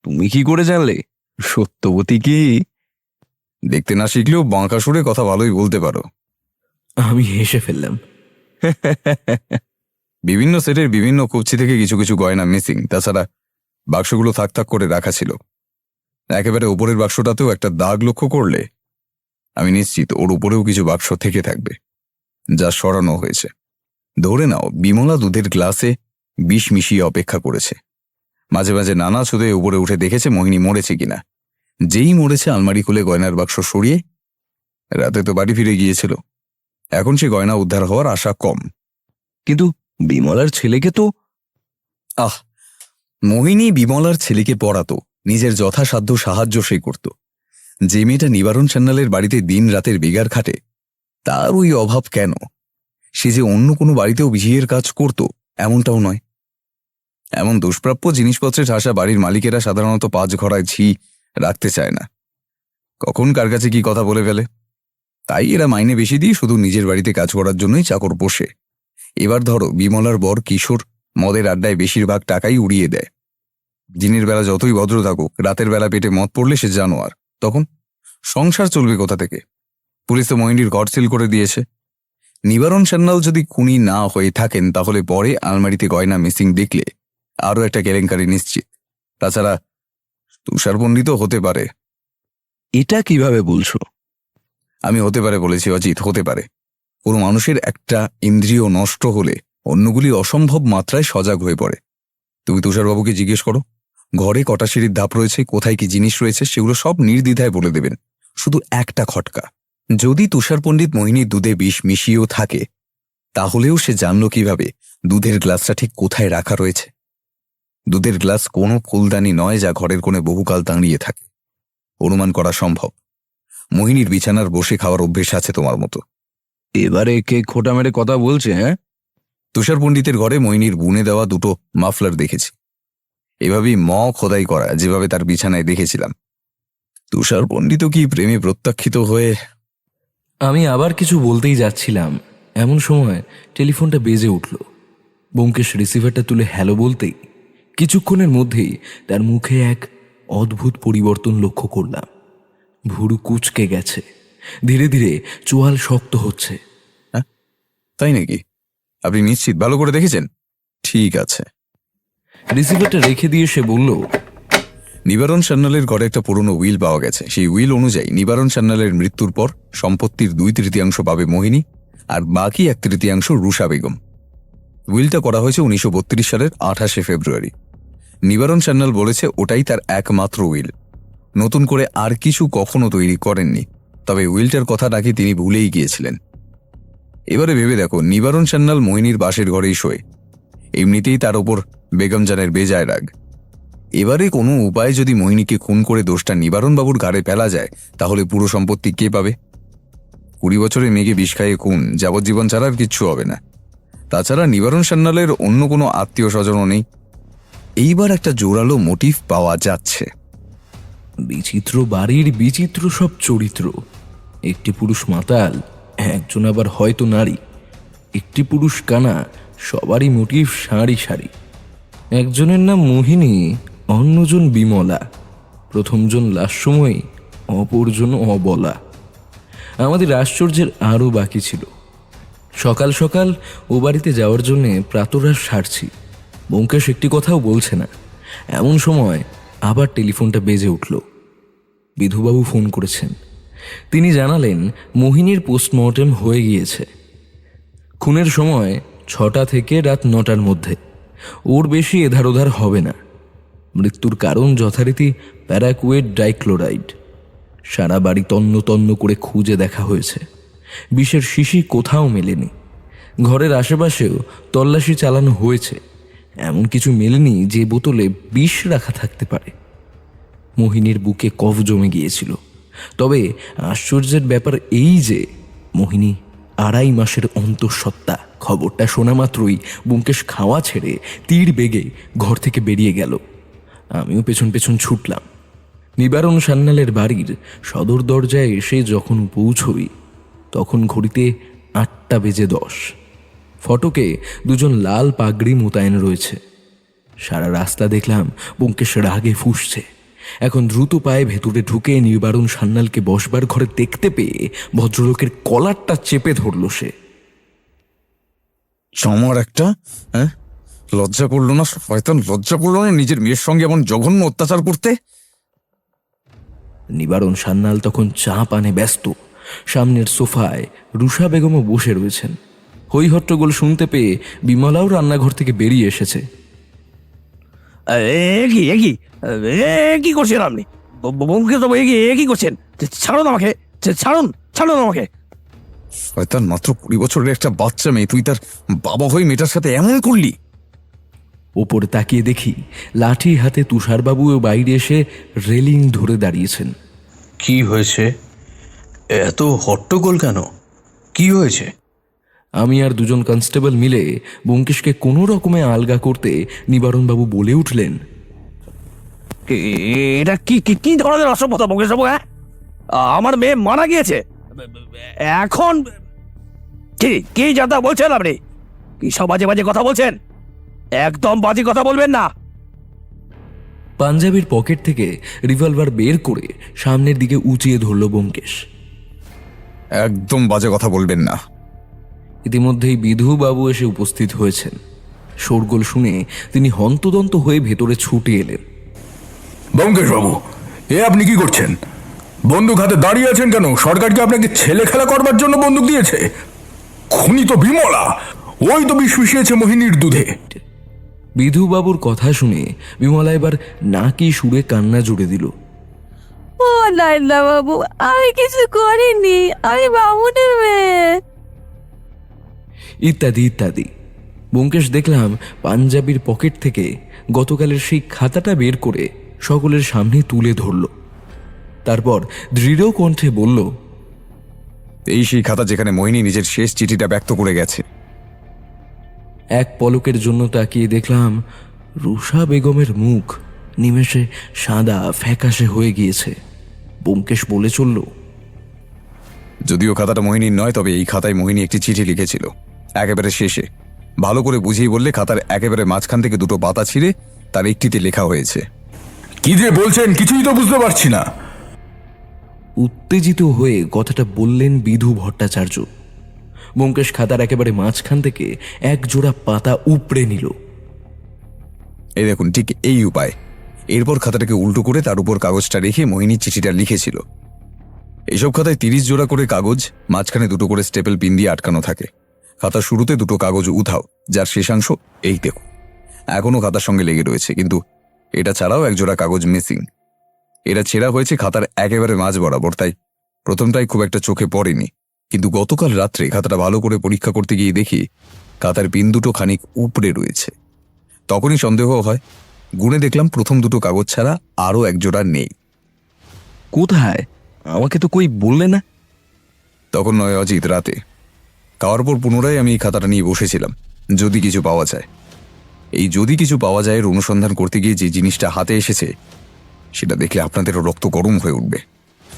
তুমি কি করে জানলে? সত্যবতী কি? দেখতে না শিখলেও বাঁকা সুরে কথা ভালোই বলতে পারো। আমি হেসে ফেললাম। বিভিন্ন সেটের বিভিন্ন কবজি থেকে কিছু কিছু গয়না মিসিং। তাছাড়া বাক্সগুলো থাক থাক করে রাখা ছিল। একেবারে উপরের বাক্সটাতেও একটা দাগ লক্ষ্য করলে আমি নিশ্চিত ওর উপরেও কিছু বাক্স থেকে থাকবে যা সরানো হয়েছে। ধরে নাও বিমলা দুধের গ্লাসে বিষ মিশিয়ে অপেক্ষা করেছে। মাঝে মাঝে নানা ছুদে উপরে উঠে দেখেছে মোহিনী মরেছে কিনা। যেই মরেছে আলমারি খুলে গয়নার বাক্স সরিয়ে রাতে তো বাড়ি ফিরে গিয়েছিল। এখন সে গয়না উদ্ধার হওয়ার আশা কম। কিন্তু বিমলার ছেলেকে তো... মোহিনী বিমলার ছেলেকে পড়াতো, নিজের যথাসাধ্য সাহায্য সে করত। যে মেয়েটা নিবারণ সান্যালের বাড়িতে দিন রাতের বেগার খাটে তার ওই অভাব কেন? সে যে অন্য কোনো বাড়িতেও বিয়ের কাজ করত এমনটাও নয়। এমন দুষ্প্রাপ্য জিনিসপত্রে ঠাসা বাড়ির মালিকেরা সাধারণত 5 ঘড়ায় ঝি রাখতে চায় না। কখন কার কাছে কি কথা বলে ফেলে। তাই এরা মাইনে বেশি দিয়ে শুধু নিজের বাড়িতে কাজ করার জন্যই চাকর পোষে। এবার ধরো বিমলার বর কিশোর মদের আড্ডায় বেশিরভাগ টাকাই উড়িয়ে দেয়। দিনের বেলা যতই ভদ্র থাকুক, রাতের বেলা পেটে মদ পড়লে সে জানোয়ার। তখন সংসার চলবে কোথা থেকে? পুলিশ তো মোহিনীর ঘর সিল করে দিয়েছে। নিবারণ সান্যাল যদি খুনি না হয়ে থাকেন তাহলে পরে আলমারিতে গয়না মিসিং দেখলে আরও একটা কেলেঙ্কারি নিশ্চিত। তাছাড়া তুষার পণ্ডিতও হতে পারে। এটা কিভাবে বলছো? আমি হতে পারে বলেছি অজিত, হতে পারে। কোনো মানুষের একটা ইন্দ্রিয় নষ্ট হলে অন্যগুলি অসম্ভব মাত্রায় সজাগ হয়ে পড়ে। তুমি তুষারবাবুকে জিজ্ঞেস করো ঘরে কটা সিঁড়ির ধাপ রয়েছে, কোথায় কি জিনিস রয়েছে, সেগুলো সব নির্দ্বিধায় বলে দেবেন। শুধু একটা খটকা, যদি তুষার পণ্ডিত মোহিনীর দুধে বিষ মিশিয়েও থাকে তাহলেও সে জানল কিভাবে দুধের গ্লাসটা ঠিক কোথায় রাখা রয়েছে? দুধের গ্লাস কোনো ফুলদানি নয় যা ঘরের কোণে বহুকাল দাঁড়িয়ে থাকে। অনুমান করা সম্ভব মোহিনীর বিছানার বসে খাওয়ার অভ্যেস আছে তোমার মতো। এবারে কে খোটা মেরে কথা বলছে? হ্যাঁ, তুষার পণ্ডিতের ঘরে মোহিনীর বুনে দেওয়া 2টো মাফলার দেখেছি। এভাবেই খোদাই করা যেভাবে তার বিছানায় দেখেছিলাম। তুষার পণ্ডিত কি প্রেমে প্রত্যাখ্যিত হয়ে... আমি আবার কিছু বলতেই যাচ্ছিলাম, এমন সময় টেলিফোনটা বেজে উঠল। ব্যোমকেশ রিসিভারটা তুলে হ্যালো বলতেই কিছুক্ষণের মধ্যেই তার মুখে এক অদ্ভুত পরিবর্তন লক্ষ্য করলাম। ভুরু কুঁচকে গেছে, ধীরে ধীরে চোয়াল শক্ত হচ্ছে। তাই নাকি? আপনি নিশ্চিত ভালো করে দেখেছেন? ঠিক আছে। রিসিভারটা রেখে দিয়ে সে বলল, নিবারণ সান্যালের ঘরে একটা পুরনো উইল পাওয়া গেছে। সেই উইল অনুযায়ী নিবারণ সান্যালের মৃত্যুর পর সম্পত্তির 2/3 পাবে মোহিনী আর বাকি 1/3 রুষা বেগম। উইলটা করা হয়েছে 1932 সালের 28শে ফেব্রুয়ারি। নিবারণ সান্যাল বলেছে ওটাই তার একমাত্র উইল, নতুন করে আর কিছু কখনো তৈরি করেননি। তবে উইলটার কথা নাকি তিনি ভুলেই গিয়েছিলেন। এবারে ভেবে দেখো, নিবারণ সান্যাল মোহিনীর বাসের ঘরেই শোয়, এমনিতেই তার ওপর বেগম জানের বেজায় রাগ। এবারে কোনো উপায়ে যদি মোহিনীকে খুন করে দোষটা নিবারণবাবুর ঘাড়ে ফেলা যায় তাহলে পুরো সম্পত্তি কে পাবে? 20 বছরের মেয়েকে বিষ খাইয়ে খুন, যাবজ্জীবন ছাড়া আর কিচ্ছু হবে না। তাছাড়া নিবারণ সান্যালের অন্য কোনো আত্মীয় স্বজনও নেই। এইবার একটা জোরালো মোটিভ পাওয়া যাচ্ছে। বিচিত্র বাড়ির বিচিত্র সব চরিত্র। একটি পুরুষ মাতাল, একজন আবার হয়তো নারী। একটি পুরুষ কানা, সবারই মোটিভ সারি সারি। একজনের নাম মোহিনী, অন্যজন বিমলা, প্রথমজন লাস্যময়ী, অপরজন অবলা। আমাদের আশ্চর্যের আরও বাকি ছিল। সকাল সকাল ও বাড়িতে যাওয়ার জন্যে প্রাতরাশ সারছি, ব্যোমকেশ একটি কথাও বলছে না। এমন সময় আবার টেলিফোনটা বেজে উঠল। বিধুবাবু ফোন করেছেন। তিনি জানালেন মোহিনীর পোস্টমর্টেম হয়ে গিয়েছে। খুনের সময় 6টা থেকে রাত 9টার মধ্যে, ওর বেশি এধার ওধার হবে না। মৃত্যুর কারণ যথারীতি প্যারাকুয়েট ডাইক্লোরাইড। সারা বাড়ি তন্ন তন্ন করে খুঁজে দেখা হয়েছে, বিষের শিশি কোথাও মেলেনি। ঘরের আশেপাশেও তল্লাশি চালানো হয়েছে, এমন কিছু মেলেনি যে বোতলে বিষ রাখা থাকতে পারে। মোহিনীর বুকে কফ জমে গিয়েছিল। তবে আশ্চর্যের ব্যাপার এই যে মোহিনী 2.5 মাসের অন্তঃসত্ত্বা। খবরটা শোনা মাত্রই ব্যোমকেশ খাওয়া ছেড়ে তীর বেগে ঘর থেকে বেরিয়ে গেল। আমিও পেছন পেছন ছুটলাম। নিবারণ সান্যালের বাড়ির সদর দরজায় এসে যখন পৌঁছই তখন ঘড়িতে 8:10। ফটকে 2 লাল পাগড়ি মোতায়েন রয়েছে। সারা রাস্তা দেখলাম ব্যোমকেশ রাগে ফুঁসছে। এখন দ্রুত পায়ে ভেতরে ঢুকে নিবারণ সান্যালকে বসবার ঘরে দেখতে পেয়ে ভদ্রলোকের কলারটা চেপে ধরল সে। চমর একটা, হ্যাঁ? লজ্জা করলো না শয়তান, লজ্জা করলো না নিজের মেয়ের সঙ্গে এমন জঘন্য অত্যাচার করতে? নিবারণ সান্যাল তখন চা পানে ব্যস্ত। সামনের সোফায় রুষা বেগমও বসে রয়েছেন। হই হট্টগোল শুনতে পেয়ে বিমলাও রান্নাঘর থেকে বেরিয়ে এসেছে। কি করছেন আপনি? ব্যোমকেশ বাবু, কি করছেন? ছাড়ুন আমাকে, ছাড়ুন আমাকে। শয়তান, মাত্র 20 বছরের একটা বাচ্চা মেয়ে, তুই তার বাবা হয়ে মেয়েটার সাথে এমন করলি? ওপর তাকিয়ে দেখি লাঠি হাতে তুষারবাবুও বাইরে এসে রেলিং ধরে দাঁড়িয়েছেন। কি হয়েছে? এত হট্টগোল কেন? কি হয়েছে? আমি আর 2 কনস্টেবল মিলে ব্যোমকেশকে কোনো রকমে আলগা করতে নিবারণবাবু বলে উঠলেন, এটা কি কি কি ধরনের অসভ্যতা ব্যোমকেশ বাবু? হ্যাঁ, আমার মেয়ে মারা গিয়েছে, এখন কি কি যাতা বলছেন আপনি? কি সব বাজে বাজে কথা বলছেন? একদম বাজে কথা বলবেন না। পাঞ্জাবির পকেট থেকে রিভলভার বের করে সামনের দিকে উঁচিয়ে ধরল ব্যোমকেশ। একদম বাজে কথা বলবেন না। ইতিমধ্যেই বিধুবাবু এসে উপস্থিত হয়েছেন। শোরগোল শুনে তিনি হন্তদন্ত হয়ে ভেতরে ছুটে এলেন। ব্যোমকেশ বাবু, এ আপনি কি করছেন? বন্দুক হাতে দাঁড়িয়ে আছেন কেন? সরকার কি আপনাকে ছেলে খেলা করবার জন্য বন্দুক দিয়েছে? খুনি তো বিমলা, ওই তো বিষ মিশিয়েছে মোহিনীর দুধে। বিধুবাবুর কথা শুনে বিমলা এবার নাকি সুরে কান্না জুড়ে দিল। ও নাইলা বাবু, আমি কিছু করিনি, আমি বামুনের মেয়ে। ইত্যাদি ইত্যাদি। ব্যোমকেশ দেখলাম পাঞ্জাবির পকেট থেকে গতকালের সেই খাতাটা বের করে সকলের সামনে তুলে ধরল। তারপর দৃঢ় কণ্ঠে বলল, এই সেই খাতা যেখানে মোহিনী নিজের শেষ চিঠিটা ব্যক্ত করে গেছে। এক পলকের জন্য তাকিয়ে দেখলাম রুষা বেগমের মুখ নিমেষে সাদা ফ্যাকাশে হয়ে গিয়েছে। ব্যোমকেশ বলে চলল, যদিও খাতাটা মোহিনীর নয়, তবে এই খাতায় মোহিনী একটি চিঠি লিখেছিল। একেবারে শেষে ভালো করে বুঝিয়ে বললে, খাতার একেবারে মাঝখান থেকে 2 পাতা ছিঁড়ে তার একটিতে লেখা হয়েছে। কি যে বলছেন কিছুই তো বুঝতে পারছি না। উত্তেজিত হয়ে কথাটা বললেন বিধু ভট্টাচার্য। ব্যোমকেশ খাতার একেবারে মাঝখান থেকে 1 জোড়া পাতা উপড়ে নিল। এই দেখুন, ঠিক এই উপায়। এরপর খাতাটাকে উল্টো করে তার উপর কাগজটা রেখে মোহিনী চিঠিটা লিখেছিল। এইসব খাতায় 30 জোড়া করে কাগজ, মাঝখানে 2 করে স্টেপল পিন দিয়ে আটকানো থাকে। খাতার শুরুতে 2 কাগজ উধাও, যার শেষাংশ এই দেখুন এখনো খাতার সঙ্গে লেগে রয়েছে, কিন্তু এটা ছাড়াও 1 জোড়া কাগজ মিসিং। এটা ছেঁড়া হয়েছে খাতার একেবারে মাঝ বরাবর, তাই প্রথমটাই খুব একটা চোখে পড়েনি। কিন্তু গতকাল রাত্রে খাতাটা ভালো করে পরীক্ষা করতে গিয়ে দেখি খাতার পিন 2 খানিক উপড়ে রয়েছে। তখনই সন্দেহ হয়। গুনে দেখলাম প্রথম 2 কাগজ ছাড়া আরও 1 জোড়া নেই। কোথায়? আমাকে তো কই বললে না। তখন নয় অজিত, রাতে খাওয়ার পর পুনরায় আমি এই খাতাটা নিয়ে বসেছিলাম, যদি কিছু পাওয়া যায়। এই যদি কিছু পাওয়া যায় এর অনুসন্ধান করতে গিয়ে যে জিনিসটা হাতে এসেছে সেটা দেখলে আপনাদেরও রক্ত গরম হয়ে উঠবে।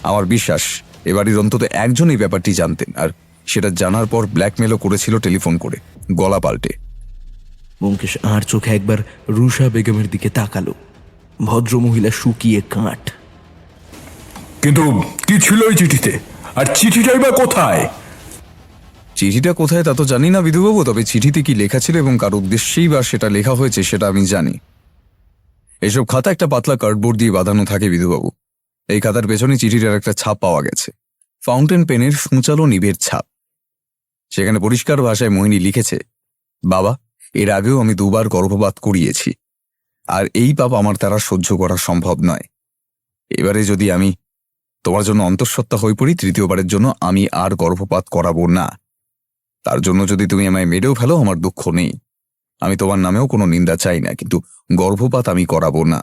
আমার বিশ্বাস এ বাড়ির অন্তত একজন এই ব্যাপারটি জানতেন, আর সেটা জানার পর ব্ল্যাকমেলও করেছিল টেলিফোন করে, গলা পাল্টে। ব্যোমকেশ আর চোখে একবার রুষা বেগমের দিকে তাকালো। ভদ্রমহিলা শুকিয়ে কাঠ। কিন্তু কি ছিল ওই চিঠিতে? আর চিঠিটাই বা কোথায়? চিঠিটা কোথায় তা তো জানি না বিধুবাবু, তবে চিঠিতে কি লেখা ছিল এবং কার উদ্দেশ্যেই বা সেটা লেখা হয়েছে সেটা আমি জানি। এসব খাতা একটা পাতলা কার্ডবোর্ড দিয়ে বাঁধানো থাকে বিধুবাবু। এই খাতার পেছনে চিঠিটার একটা ছাপ পাওয়া গেছে, ফাউন্টেন পেনের সূচালো নিভের ছাপ। সেখানে পরিষ্কার ভাষায় মোহিনী লিখেছে, বাবা, এর আগেও আমি 2 বার গর্ভপাত করিয়েছি, আর এই পাপ আমার দ্বারা সহ্য করা সম্ভব নয়। এবারে যদি আমি তোমার জন্য অন্তঃসত্ত্বা হয়ে পড়ি, তৃতীয়বারের জন্য আমি আর গর্ভপাত করাবো না। তার জন্য যদি তুমি আমায় মেরেও ফেলো আমার দুঃখ নেই, আমি তোমার নামেও কোনো নিন্দা চাই না, কিন্তু গর্ভপাত আমি করাবো না।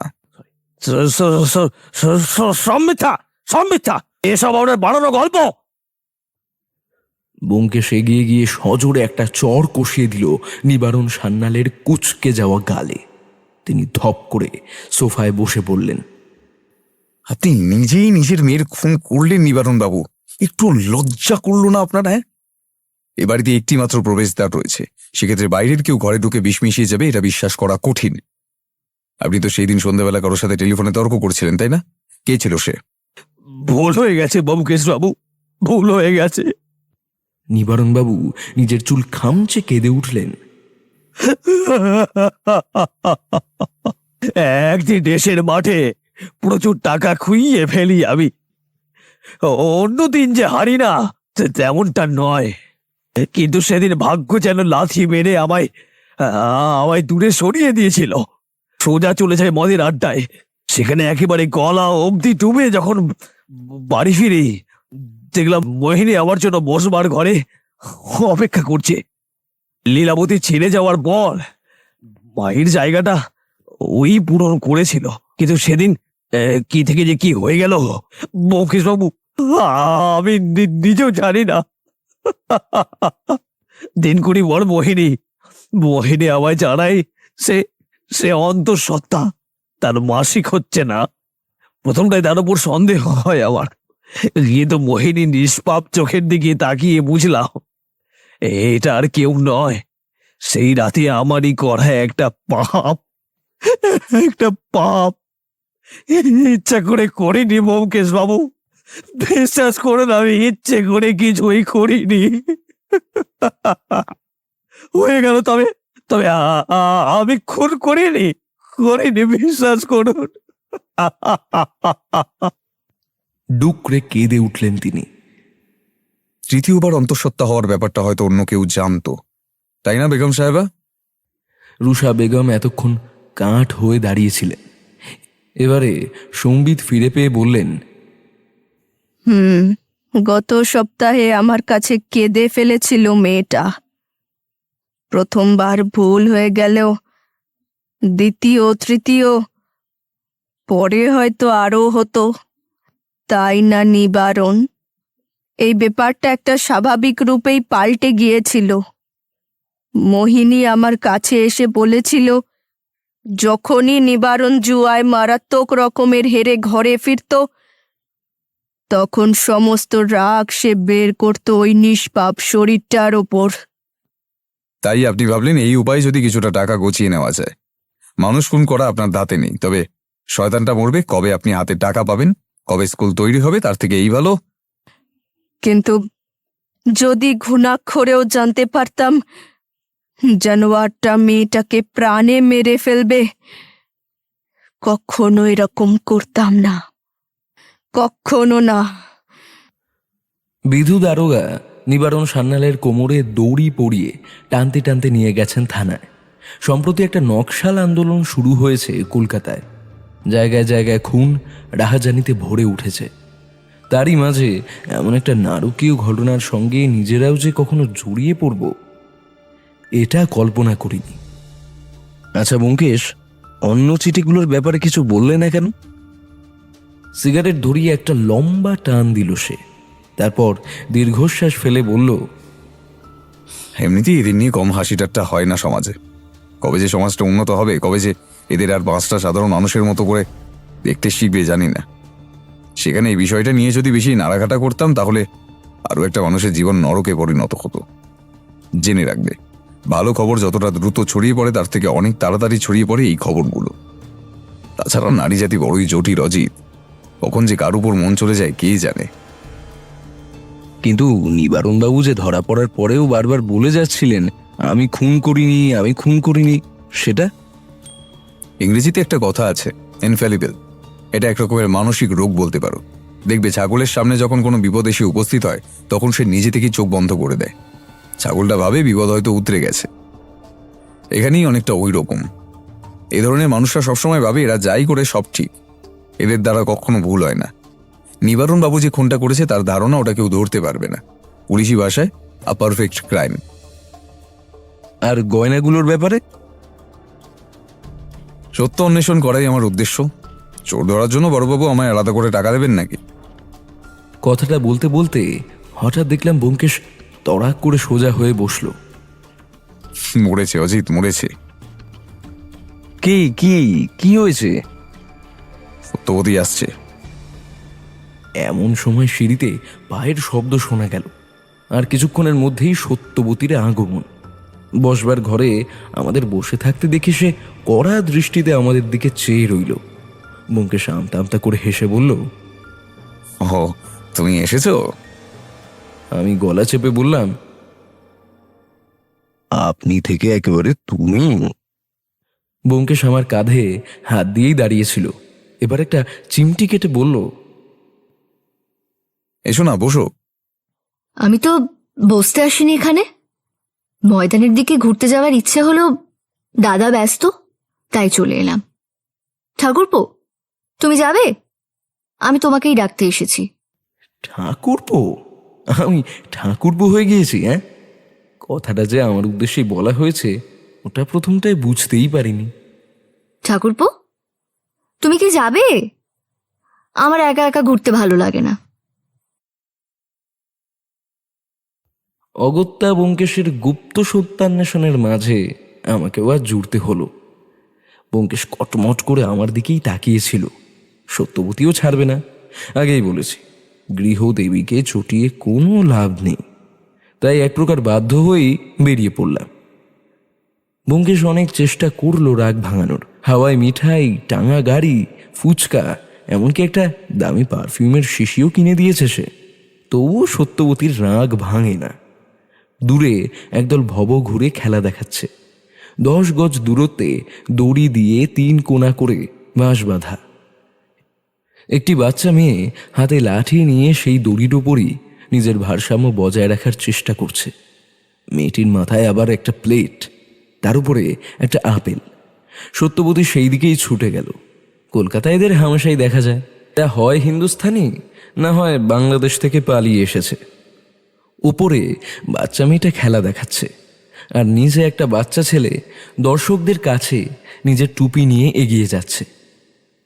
সব মিথ্যা, সব মিথ্যা, এসব আমাদের বানানো গল্প। ব্যোমকেশ এগিয়ে গিয়ে সজোরে একটা চড় কষিয়ে দিল নিবারণ সান্যালের কুঁচকে যাওয়া গালে। তিনি ধপ করে সোফায় বসে বললেন, আপনি নিজেই নিজের মেয়ের খুন করলেন নিবারণ বাবু, একটু লজ্জা করলো না আপনার? হ্যাঁ, এ বাড়িতে একটি মাত্র প্রবেশদ্বার রয়েছে, সেক্ষেত্রে বাইরের কেউ ঘরে ঢুকে বিষ মিশিয়ে যাবে এটা বিশ্বাস করা কঠিন। আপনি তো সেই দিন সন্ধ্যাবেলা কারোর সাথে টেলিফোনে তর্ক করছিলেন, তাই না? কে ছিল সে? ভুল হয়ে গেছে ব্যোমকেশ বাবু, ভুল হয়ে গেছে। নিবারণবাবু নিজের চুল খামচে কেঁদে উঠলেন। একদিন দেশের মাঠে প্রচুর টাকা খুইয়ে ফেলি আমি, অন্যদিন যে হারি না তেমনটা নয়, কিন্তু সেদিন ভাগ্য যেন লাথি মেরে আমায় দূরে সরিয়ে দিয়েছিল। সোজা চলে যায় মদের আড্ডায়, সেখানে একেবারে গলা অবধি ডুবে যখন বাড়ি ফিরি দেখলাম মোহিনী আমার জন্য বসবার ঘরে অপেক্ষা করছে। লীলাবতী ছেড়ে যাওয়ার পর মায়ের জায়গাটা ওই পূরণ করেছিল, কিন্তু সেদিন কি থেকে যে কি হয়ে গেল ব্যোমকেশ বাবু আমি নিজেও জানি না। দিন কুড়ি বড় মোহিনী আমায় জানায় সে অন্তঃসত্ত্বা, তার মাসিক হচ্ছে না। প্রথমটাই তার উপর সন্দেহ হয় আমার, কিন্তু মোহিনী নিষ্পাপ চোখের দিকে তাকিয়ে বুঝলাম এটা আর কেউ নয়, সেই রাতে আমারই করা একটা পাপ। ইচ্ছা করে করিনি ব্যোমকেশ বাবু, বিশ্বাস করুন আমি ইচ্ছে করে কিছুই করিনি। হয়ে গেল, তবে আমি খুন করিনি, বিশ্বাস করুন। ডুকরে কেঁদে উঠলেন তিনি। তৃতীয়বার অন্তঃসত্ত্বা হওয়ার ব্যাপারটা হয়তো অন্য কেউ জানতো, তাই না বেগম সাহেবা? রুষা বেগম এতক্ষণ কাঠ হয়ে দাঁড়িয়েছিলেন। এবারে সম্বিত ফিরে পেয়ে বললেন, গত সপ্তাহে আমার কাছে কেঁদে ফেলেছিল মেয়েটা। প্রথমবার ভুল হয়ে গেলেও দ্বিতীয় তৃতীয় পরে হয়তো আরও হতো, তাই না নিবারণ? এই ব্যাপারটা একটা স্বাভাবিক রূপেই পাল্টে গিয়েছিল। মোহিনী আমার কাছে এসে বলেছিল যখনই নিবারণ জুয়ায় মারাত্মক রকমের হেরে ঘরে ফিরত তখন সমস্ত রাগ সে বের করত ওই নিষ্পাপ শরীরটার ওপর। তাই আপনি ভাবলেন এই উপায়ে যদি কিছুটা টাকা গছিয়ে নেওয়া যায়। মানুষ খুন করা আপনার দাঁতে নেই, তবে শয়তানটা মরবে কবে আপনি হাতে টাকা পাবেন, কবে স্কুল তৈরি হবে, তার থেকে এই ভালো। কিন্তু যদি ঘুণাক্ষরেও জানতে পারতাম জানোয়ারটা মেয়েটাকে প্রাণে মেরে ফেলবে, কখনো এরকম করতাম না, কখনো না। বিধু দারোগা নিবারণ সান্যালের কোমরে দড়ি পরিয়ে টানতে টানতে নিয়ে গেছেন থানায়। সম্প্রতি একটা নকশাল আন্দোলন শুরু হয়েছে কলকাতায়। জায়গায় জায়গায় খুন রাহাজানিতে ভরে উঠেছে। তারই মাঝে এমন একটা নারকীয় ঘটনার সঙ্গে নিজেরাও যে কখনো জড়িয়ে পড়ব, এটা কল্পনা করিনি। আচ্ছা ব্যোমকেশ, অন্য চিঠিগুলোর ব্যাপারে কিছু বললে না কেন? সিগারেট ধরিয়ে একটা লম্বা টান দিল সে, তারপর দীর্ঘশ্বাস ফেলে বলল, এমনিতেই এদের নিয়ে কম হাসিটারটা হয় না সমাজে। কবে যে সমাজটা উন্নত হবে, কবে যে এদের আর 5টা সাধারণ মানুষের মতো করে দেখতে শিখবে জানি না। সেখানে এই বিষয়টা নিয়ে যদি বেশি নাড়াঘাটা করতাম তাহলে আরও একটা মানুষের জীবন নরকে পরিণত হতো। জেনে রাখবে, ভালো খবর যতটা দ্রুত ছড়িয়ে পড়ে তার থেকে অনেক তাড়াতাড়ি ছড়িয়ে পড়ে এই খবরগুলো। তাছাড়া নারী জাতি বড়ই জটিল অজিত, কখন যে কার উপর মন চলে যায় কে জানে। কিন্তু নিবারণবাবু যে ধরা পড়ার পরেও বারবার বলে যাচ্ছিলেন আমি খুন করিনি, সেটা? ইংরেজিতে একটা কথা আছে, ইনফ্যালিবল। এটা এক রকমের মানসিক রোগ বলতে পারো। দেখবে ছাগলের সামনে যখন কোনো বিপদ এসে উপস্থিত হয় তখন সে নিজে থেকেই চোখ বন্ধ করে দেয়। ছাগলটা ভাবে বিপদ হয়তো উতরে গেছে। এখানেই অনেকটা ওই রকম। এ ধরনের মানুষরা সবসময় ভাবে এরা যাই করে সব ঠিক, এদের দ্বারা কখনো ভুল হয় না। নিবারণ বাবু যে খুনটা করেছে তার ধারণা ওটা কেউ ধরতে পারবে না। পুলিশি ভাষায় আ পারফেক্ট ক্রাইম। আর গয়নাগুলোর ব্যাপারে? সত্য অন্বেষণ করাই আমার উদ্দেশ্য। চোর ধরার জন্য বড়বাবু আমায় আলাদা করে টাকা দেবেন নাকি? কথাটা বলতে বলতে হঠাৎ দেখলাম ব্যোমকেশ তড়াক করে সোজা হয়ে বসলো। মরেছে অজিত, মরেছে। কি কি কি হয়েছে? সত্যবতী আসছে। এমন সময় সিঁড়িতে পায়ের শব্দ শোনা গেল, আর কিছুক্ষণের মধ্যেই সত্যবতীর আগমন। বসবার ঘরে আমাদের বসে থাকতে দেখে সে কড়া দৃষ্টিতে আমাদের দিকে চেয়ে রইল। ব্যোমকেশ আমতা আমতা করে হেসে বলল, ও, তুমি এসেছো? আমি গলা চেপে বললাম, আপনি থেকে একেবারে তুমি। ব্যোমকেশ আমার কাঁধে হাত দিয়েই দাঁড়িয়েছিল। এবার একটা চিমটি কেটে বলল, এসো না, বসো। আমি তো বসতে আসিনি এখানে। ময়দানের দিকে ঘুরতে যাওয়ার ইচ্ছে হলো, দাদা ব্যস্ত, তাই চলে এলাম। ঠাকুরপো, তুমি যাবে? আমি তোমাকেই ডাকতে এসেছি। ঠাকুরপো? আমি ঠাকুরপো হয়ে গিয়েছি? হ্যাঁ, কথাটা যে আমার উদ্দেশ্যে বলা হয়েছে ওটা প্রথমটায় বুঝতেই পারিনি। ঠাকুরপো, তুমি কি যাবে? আমার একা একা ঘুরতে ভালো লাগে না। অগত্যা ব্যোমকেশের গুপ্ত সত্যান্বেষণের মাঝে আমাকেও আর জুড়তে হলো। ব্যোমকেশ কটমট করে আমার দিকেই তাকিয়েছিল। সত্যবতীও ছাড়বে না। আগেই বলেছি, গৃহদেবীকে চটিয়ে কোনো লাভ নেই। তাই এক প্রকার বাধ্য হয়েই বেরিয়ে পড়লাম। ব্যোমকেশ অনেক চেষ্টা করলো রাগ ভাঙানোর। হাওয়ায় মিঠাই, টাঙা গাড়ি, ফুচকা, এমনকি একটা দামি পারফিউমের শিশিও কিনে দিয়েছে সে। তবুও সত্যবতীর রাগ ভাঙে না। দূরে একদল ভব ঘুরে খেলা দেখাচ্ছে। 10 গজ দূরত্বে দড়ি দিয়ে 3 কোণা করে বাঁশ বাঁধা। একটি বাচ্চা মেয়ে হাতে লাঠি নিয়ে সেই দড়ির ওপরই নিজের ভারসাম্য বজায় রাখার চেষ্টা করছে। মেয়েটির মাথায় আবার একটা প্লেট, তার উপরে একটা আপেল। সত্যবতী সেই দিকেই ছুটে গেল। কলকাতায় এদের হামেশাই দেখা যায়, তা হয় হিন্দুস্থানি, না হয় বাংলাদেশ থেকে পালিয়ে এসেছে। উপরে বাচ্চা মেয়েটা খেলা দেখাচ্ছে, আর নিচে একটা বাচ্চা ছেলে দর্শকদের কাছে নিজের টুপি নিয়ে এগিয়ে যাচ্ছে।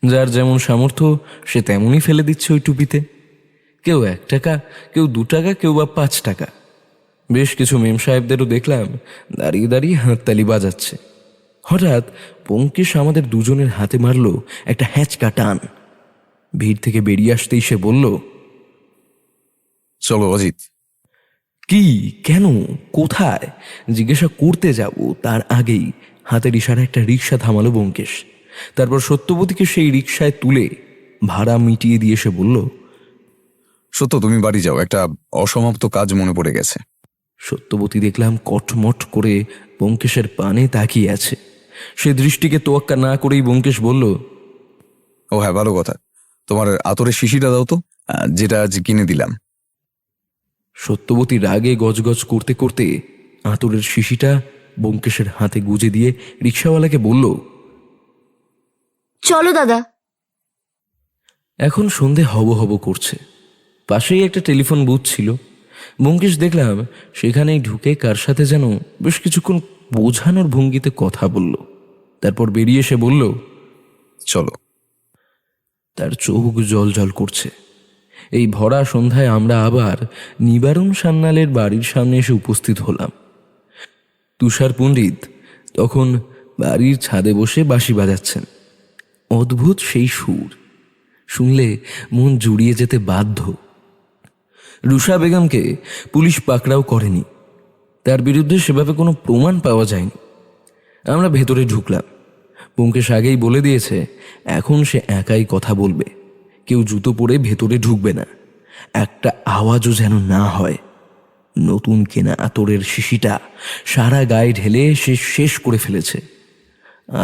যার যেমন সামর্থ্য সে তেমনই ফেলে দিচ্ছে ওই টুপিতে। কেউ 1 টাকা, কেউ 2 টাকা, কেউ বা 5 টাকা। বেশ কিছু মেম সাহেবদেরও দেখলাম দাঁড়িয়ে দাঁড়িয়ে হাততালি বাজাচ্ছে। হঠাৎ ব্যোমকেশ আমাদের দুজনের হাতে মারল একটা হ্যাঁচকা টান। ভিড় থেকে বেরিয়ে আসতেই সে বলল, চলো অজিত। কি, কেন, কোথায় জিজ্ঞাসা করতে যাব তার আগেই হাতের ইশারা একটা রিক্সা থামালো ব্যোমকেশ। তারপর সত্যবতীকে সেই রিক্সায় তুলে ভাড়া মিটিয়ে দিয়ে সে বলল, সত্য, তুমি বাড়ি যাও, একটা অসমাপ্ত কাজ মনে পড়ে গেছে। সত্যবতী দেখলাম কটমট করে ব্যোমকেশের পানে তাকিয়ে আছে। সে দৃষ্টিকে তোয়াক্কা না করেই ব্যোমকেশ বলল, ও হ্যাঁ, ভালো কথা, তোমার আতরের শিশিটা দাও তো, যেটা আজ কিনে দিলাম। সত্যবতী রাগে গজগজ করতে করতে আতরের শিশিটা ব্যোমকেশের হাতে গুজে দিয়ে রিক্সাওয়ালাকে বলল, চলো দাদা। এখন সন্ধে হব হব করছে। পাশেই একটা টেলিফোন বুথ ছিল। ব্যোমকেশ দেখলাম সেখানেই ঢুকে কার সাথে যেন বেশ কিছুক্ষণ বোঝানোর ভঙ্গিতে কথা বলল। তারপর বেরিয়ে এসে বলল, চলো। তার চোখ জল জল করছে। এই ভরা সন্ধ্যায় আমরা আবার নিবারণ সান্যালের বাড়ির সামনে এসে উপস্থিত হলাম। তুষার পণ্ডিত তখন বাড়ির ছাদে বসে বাঁশি বাজাচ্ছেন। অদ্ভুত সেই সুর, শুনলে মন জুড়িয়ে যেতে বাধ্য। রুষা বেগমকে পুলিশ পাকড়াও করেনি, তার বিরুদ্ধে সেভাবে কোনো প্রমাণ পাওয়া যায়নি। আমরা ভেতরে ঢুকলাম। ব্যোমকেশ আগেই বলে দিয়েছে এখন সে একাই কথা বলবে, কেউ জুতো পরে ভেতরে ঢুকবে না, একটা আওয়াজও যেন না হয়। নতুন কেনা আতরের শিশিটা সারা গায়ে ঢেলে সে শেষ করে ফেলেছে।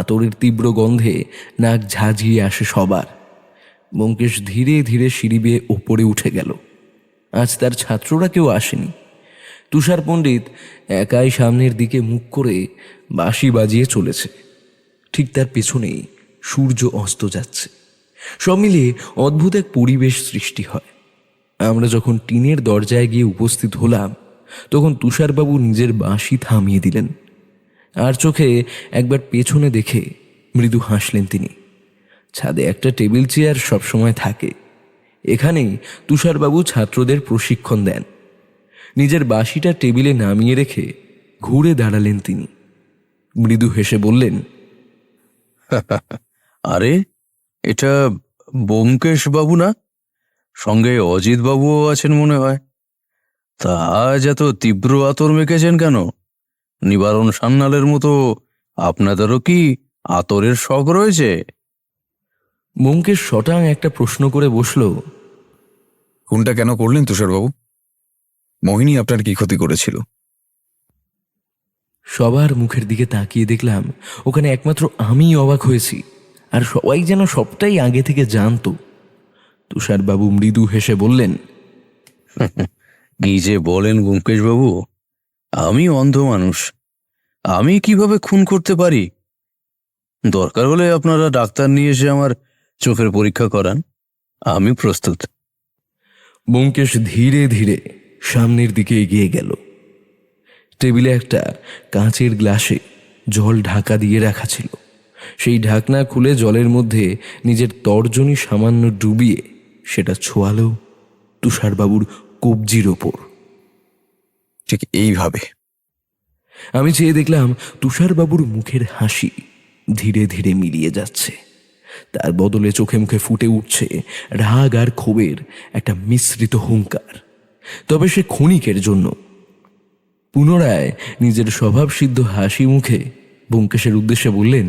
আতরের তীব্র গন্ধে নাক ঝাঁঝিয়ে আসে সবার। ব্যোমকেশ ধীরে ধীরে সিঁড়ি বেয়ে ওপরে উঠে গেল। আজ তার ছাত্ররা কেউ আসেনি। তুষার পণ্ডিত একাই সামনের দিকে মুখ করে বাঁশি বাজিয়ে চলেছে। ঠিক তার পেছনেই সূর্য অস্ত যাচ্ছে। সব মিলিয়ে অদ্ভুত এক পরিবেশ সৃষ্টি হয়। আমরা যখন টিনের দরজায় গিয়ে উপস্থিত হলাম, তখন তুষারবাবু নিজের বাঁশি থামিয়ে দিলেন, আর চোখে একবার পেছনে দেখে মৃদু হাসলেন তিনি। ছাদে একটা টেবিল চেয়ার সবসময় থাকে, এখানেই তুষারবাবু ছাত্রদের প্রশিক্ষণ দেন। নিজের বাঁশিটা টেবিলে নামিয়ে রেখে ঘুরে দাঁড়ালেন তিনি, মৃদু হেসে বললেন, আরে, এটা ব্যোমকেশ বাবু না? সঙ্গে অজিত বাবুও আছেন মনে হয়। তা আজ এত তীব্র আতর মেখেছেন কেন? নিবারণ সান্যালের মতো আপনাদেরও কি আতরের শখ রয়েছে? ব্যোমকেশ শটাং একটা প্রশ্ন করে বসল, কোনটা কেন করলেন তুষারবাবু? মোহিনী আপনার কি ক্ষতি করেছিল? সবার মুখের দিকে তাকিয়ে দেখলাম ওখানে একমাত্র আমিই অবাক হয়েছি, আর সবাই যেন সবটাই আগে থেকে জানতো। তুষারবাবু মৃদু হেসে বললেন, কি যে বলেন ব্যোমকেশ বাবু, আমি অন্ধ মানুষ, আমি কিভাবে খুন করতে পারি? দরকার হলে আপনারা ডাক্তার নিয়ে এসে আমার চোখের পরীক্ষা করান, আমি প্রস্তুত। ব্যোমকেশ ধীরে ধীরে সামনের দিকে এগিয়ে গেল। টেবিলে একটা কাঁচের গ্লাসে জল ঢাকা দিয়ে রাখা ছিল। সেই ঢাকনা খুলে জলের মধ্যে নিজের তর্জনী সামান্য ডুবিয়ে সেটা ছোঁয়ালো তুষারবাবুর কবজির ওপর। ঠিক এইভাবে। আমি চেয়ে দেখলাম তুষারবাবুর মুখের হাসি ধীরে ধীরে মিলিয়ে যাচ্ছে, তার বদলে চোখে মুখে ফুটে উঠছে রাগ আর ক্ষোভের একটা মিশ্রিত হুঙ্কার। তবে সে ক্ষণিকের জন্য। পুনরায় নিজের স্বভাবসিদ্ধ হাসি মুখে ব্যোমকেশের উদ্দেশ্যে বললেন,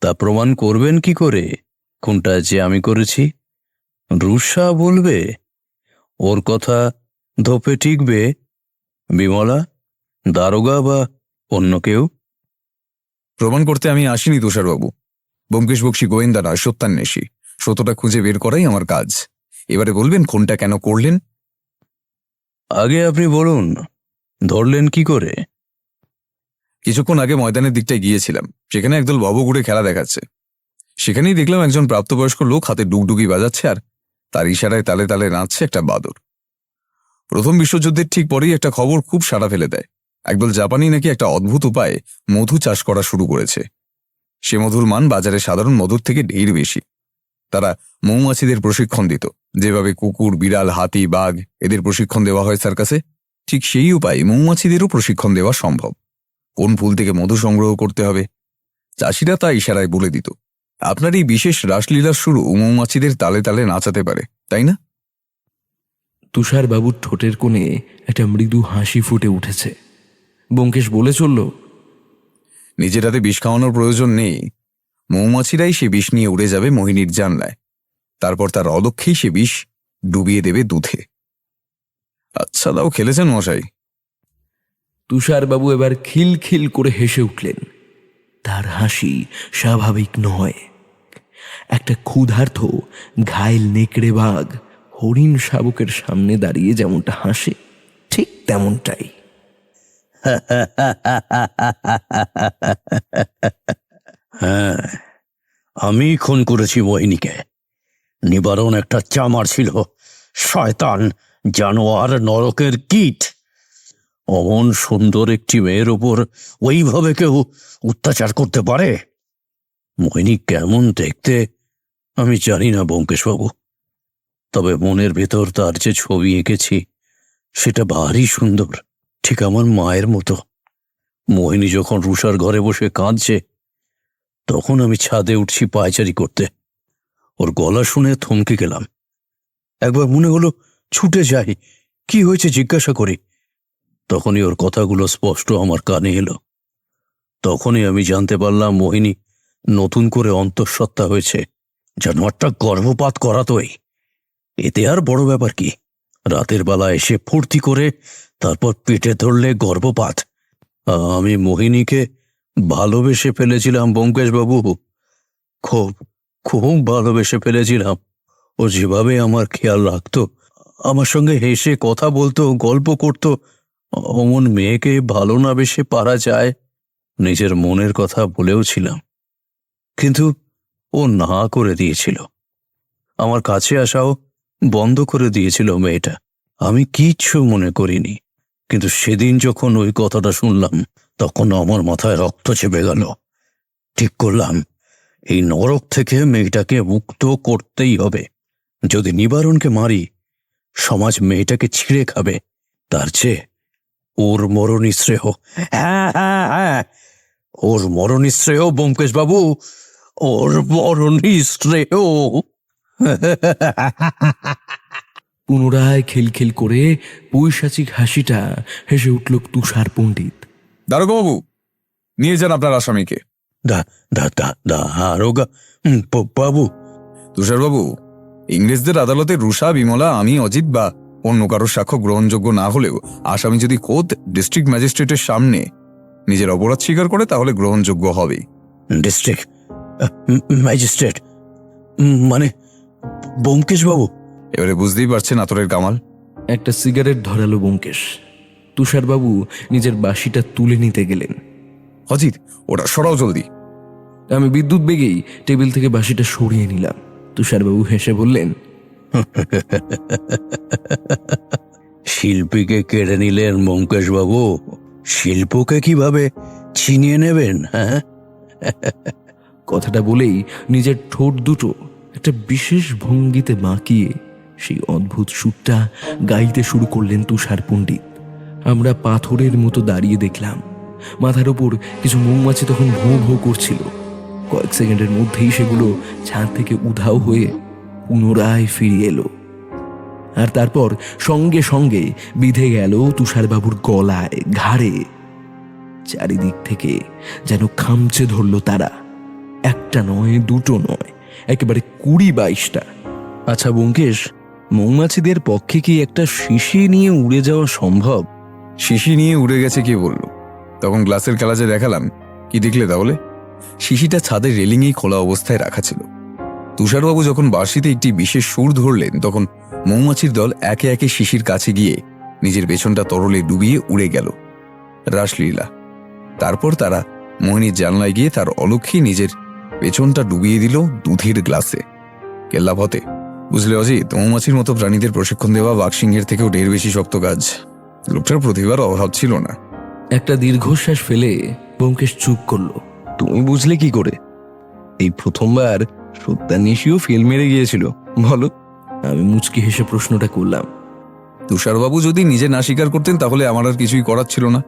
তা প্রমাণ করবেন কি করে কোনটা যে আমি করেছি? রুষা বলবে? ওর কথা ধোপে টিকবে বিমলা, দারোগা বা অন্য কেউ? প্রমাণ করতে আমি আসিনি তুষারবাবু। ব্যোমকেশ বক্সী গোয়েন্দা নয়, সত্যান্বেষী। সত্যটা খুঁজে বের করাই আমার কাজ। এবারে বলবেন কোনটা কেন করলেন? আগে আপনি বলুন, ধরলেন কি করে? কিছুক্ষণ আগে ময়দানের দিকটায় গিয়েছিলাম, সেখানে একদল ভবঘুরে খেলা দেখাচ্ছে। সেখানেই দেখলাম একজন প্রাপ্তবয়স্ক লোক হাতে ডুগডুগি বাজাচ্ছে, আর তার ইশারায় তালে তালে নাচছে একটা বাদর। প্রথম বিশ্বযুদ্ধের ঠিক পরেই একটা খবর খুব সাড়া ফেলে দেয়। একদল জাপানি নাকি একটা অদ্ভুত উপায়ে মধু চাষ করা শুরু করেছে। সে মধুর মান বাজারে সাধারণ মধুর থেকে ঢের বেশি। তারা মৌমাছিদের প্রশিক্ষণ দিত, যেভাবে কুকুর, বিড়াল, হাতি, বাঘ এদের প্রশিক্ষণ দেওয়া হয় সার্কাসে, ঠিক সেই উপায়ে মৌমাছিদেরও প্রশিক্ষণ দেওয়া সম্ভব। কোন ফুল থেকে মধু সংগ্রহ করতে হবে চাষিরা তা ইশারায় বলে দিত। আপনার এই বিশেষ রাসলীলার শুরু মৌমাছিদের তালে তালে নাচাতে পারে, তাই না? তুষারবাবুর ঠোঁটের কোণে একটা মৃদু হাসি ফুটে উঠেছে। ব্যোমকেশ বলে চলল, নিজের হাতে বিষ খাওয়ানোর প্রয়োজন নেই। মৌমাছিরাই সে বিষ নিয়ে উড়ে যাবে মোহিনীর জানলায়, তারপর তার অলক্ষ্যেই সে বিষ ডুবিয়ে দেবে দুধে। আচ্ছা দাও, খেলেছেন মশাই? তুষারবাবু এবার খিলখিল করে হেসে উঠলেন। তার হাসি স্বাভাবিক নয়। একটা ক্ষুধার্ত ঘায়েল নেকড়ে বাঘ হরিণ শাবকের সামনে দাঁড়িয়ে যেমনটা হাসে, ঠিক তেমনটাই। হ্যাঁ, আমি খুন করেছি মোহিনীকে। নিবারণ একটা চামার ছিল, শয়তান, জানোয়ার, নরকের কীট। অমন সুন্দর একটি মেয়ের ওপর ওইভাবে কেউ অত্যাচার করতে পারে? মোহিনী কেমন দেখতে আমি জানি না ব্যোমকেশবাবু, তবে মনের ভেতর তার যে ছবি এঁকেছি সেটা ভারী সুন্দর, ঠিক আমার মায়ের মতো। মোহিনী যখন রুষার ঘরে বসে কাঁদছে, তখন আমি ছাদে উঠছি পায়চারি করতে। ওর গলা শুনে থমকে গেলাম। একবার মনে হলো ছুটে যাই, কি হয়েছে জিজ্ঞাসা করি। তখনই ওর কথাগুলো স্পষ্ট আমার কানে এলো। তখনই আমি জানতে পারলাম মোহিনী নতুন করে অন্তঃসত্ত্বা হয়েছে। জানোয়ারটা গর্ভপাত করাতোই, এতে আর বড় ব্যাপার কি? রাতের বেলা এসে ফুর্তি করে তারপর পেটে ধরলে গর্ভপাত। আমি মোহিনীকে ভালোবেসে ফেলেছিলাম ব্যোমকেশবাবু, খুব খুব ভালোবেসে ফেলেছিলাম। ও যেভাবে আমার খেয়াল রাখতো, আমার সঙ্গে হেসে কথা বলতো, গল্প করত, অমন মেয়েকে ভালো না বেশে পারা যায়? নিজের মনের কথা বলেও ছিলাম, কিন্তু ও না করে দিয়েছিল। আমার কাছে আসাও বন্ধ করে দিয়েছিল মেয়েটা। আমি কিচ্ছু মনে করিনি, কিন্তু সেদিন যখন ওই কথাটা শুনলাম তখন আমার মাথায় রক্ত চেপে গেল। ঠিক করলাম এই নরক থেকে মেয়েটাকে মুক্ত করতেই হবে। যদি নিবারণকে মারি, সমাজ মেয়েটাকে ছিঁড়ে খাবে। তার চেয়ে ওর মরণই শ্রেয়। হ্যাঁ হ্যাঁ হ্যাঁ, ওর মরণই শ্রেয় ব্যোমকেশ বাবু, ওর মরণই শ্রেয়। পুনরায় খিলখিল করে পৈশাচিক হাসিটা হেসে উঠল তুষার পণ্ডিত। দারোগাবু, নিয়ে যান আপনার আসামিকে। বাবু, তুষারবাবু, ইংরেজদের আদালতে রুষা, বিমলা, আমি, অজিত বা অন্য কারোর সাক্ষ্য গ্রহণযোগ্য না হলেও আসামি যদি খোদ ডিস্ট্রিক্ট ম্যাজিস্ট্রেটের সামনে নিজের অপরাধ স্বীকার করে তাহলে গ্রহণযোগ্য হবে। ডিস্ট্রিক্ট ম্যাজিস্ট্রেট মানে ব্যোমকেশ বাবু? এবারে বুঝতেই পারছেন আতরের কামাল। একটা সিগারেট ধরালো ব্যোমকেশ। তুষারবাবু নিজের বাঁশিটা তুলে নিতে গেলেন। অজিত, ওটা সরাও জলদি। আমি বিদ্যুৎ বেগেই টেবিল থেকে বাঁশিটা সরিয়ে নিলাম। তুষারবাবু হেসে বললেন, শিল্পীকে কেড়ে নিলেন ব্যোমকেশ বাবু, শিল্পকে কিভাবে ছিনিয়ে নেবেন? হ্যাঁ, কথাটা বলেই নিজের ঠোঁট দুটো একটা বিশেষ ভঙ্গিতে বাঁকিয়ে সেই অদ্ভুত সুরটা গাইতে শুরু করলেন তুষার পণ্ডিত। আমরা পাথরের মতো দাঁড়িয়ে দেখলাম। মাথার ওপর কিছু মৌমাছি তখন ভোঁ ভোঁ করছিল। কয়েক সেকেন্ডের মধ্যেই সেগুলো ছাদ থেকে উধাও হয়ে পুনরায় ফিরে এলো। আর তারপর সঙ্গে সঙ্গে বিঁধে গেল তুষারবাবুর গলায়, ঘাড়ে। চারিদিক থেকে যেন খামচে ধরল তারা। একটা নয়, দুটো নয়, একেবারে 20-22টা। আচ্ছা ব্যোমকেশ, মৌমাছিদের পক্ষে কি একটা শিশি নিয়ে উড়ে যাওয়া সম্ভব? শিশি নিয়ে উড়ে গেছে কে বলল? তখন গ্লাসের খেলা যে দেখালাম, কি দেখলে তাহলে? শিশিটা ছাদের রেলিংয়েই খোলা অবস্থায় রাখা ছিল। তুষারবাবু যখন বাঁশিতে একটি বিশেষ সুর ধরলেন তখন মৌমাছির দল একে একে শিশির কাছে গিয়ে নিজের পেছনটা তরলে ডুবিয়ে উড়ে গেল। রাসলীলা। তারপর তারা মোহিনীর জানলায় গিয়ে তার অলক্ষ্যে নিজের পেছনটা ডুবিয়ে দিল দুধের গ্লাসে। কেল্লা ফতে। বুঝলে অজিত, মৌমাছির মতো প্রাণীদের প্রশিক্ষণ দেওয়া বাঘসিংহের থেকেও ঢের বেশি শক্ত কাজ। লোকটার প্রতিভার অভাব ছিল না। একটা দীর্ঘশ্বাস ফেলে ব্যোমকেশ চুপ করলো। তুমি বুঝলে কি করে? এই প্রথমবার সত্যান্বেষীও ফেল মেরে গিয়েছিল, বলো? আমি মুচকি হেসে প্রশ্নটা করলাম। তুষারবাবু যদি নিজে না স্বীকার করতেন তাহলে আমার আর কিছুই করার ছিল না।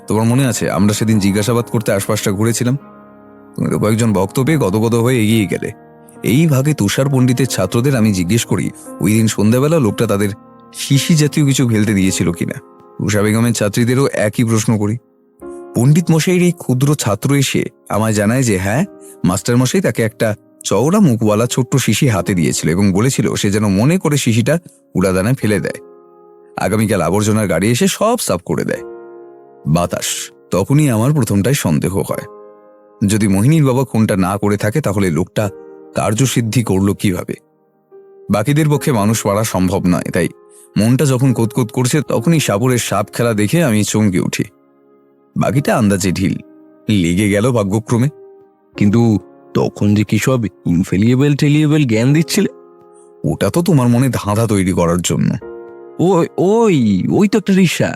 তোমার মনে আছে আমরা সেদিন জিজ্ঞাসাবাদ করতে আশপাশটা ঘুরেছিলাম? তুমি তো কয়েকজন ভক্ত পেয়ে গদগদ হয়ে এগিয়ে গেলে। এই ভাগে তুষার পণ্ডিতের ছাত্রদের আমি জিজ্ঞেস করি ওই দিন সন্ধ্যাবেলা লোকটা তাদের শিশি জাতীয় কিছু ফেলতে দিয়েছিল কিনা। উষা বেগমের ছাত্রীদেরও একই প্রশ্ন করি। পণ্ডিত মশাইয়ের এই ক্ষুদ্র ছাত্র এসে আমায় জানায় যে হ্যাঁ, মাস্টার মশাই তাকে একটা চওড়া মুখওয়ালা ছোট্ট শিশি হাতে দিয়েছিল এবং বলেছিল সে যেন মনে করে শিশিটা উড়াদানায় ফেলে দেয়। আগামীকাল আবর্জনার গাড়ি এসে সব সাফ করে দেয়। বাতাস। তখনই আমার প্রথমটাই সন্দেহ হয়, যদি মোহিনীর বাবা খুনটা না করে থাকে তাহলে লোকটা কার্যসিদ্ধি করল কিভাবে? বাকিদের পক্ষে মানুষ মারা সম্ভব নয়, তাই মনটা যখন কোতকোত করছে তখনই সাপুরের সাপ খেলা দেখে আমি চমকে উঠি। বাকিটা আন্দাজে ঢিল লেগে গেল ভাগ্যক্রমে। কিন্তু তখন যে কি সব ইনফেলিয়েবল টেলিয়েবল জ্ঞান দিচ্ছিলে? ওটা তো তোমার মনে ধাঁধা তৈরি করার জন্য। ওই ওই ওই তো একটা রিক্সা।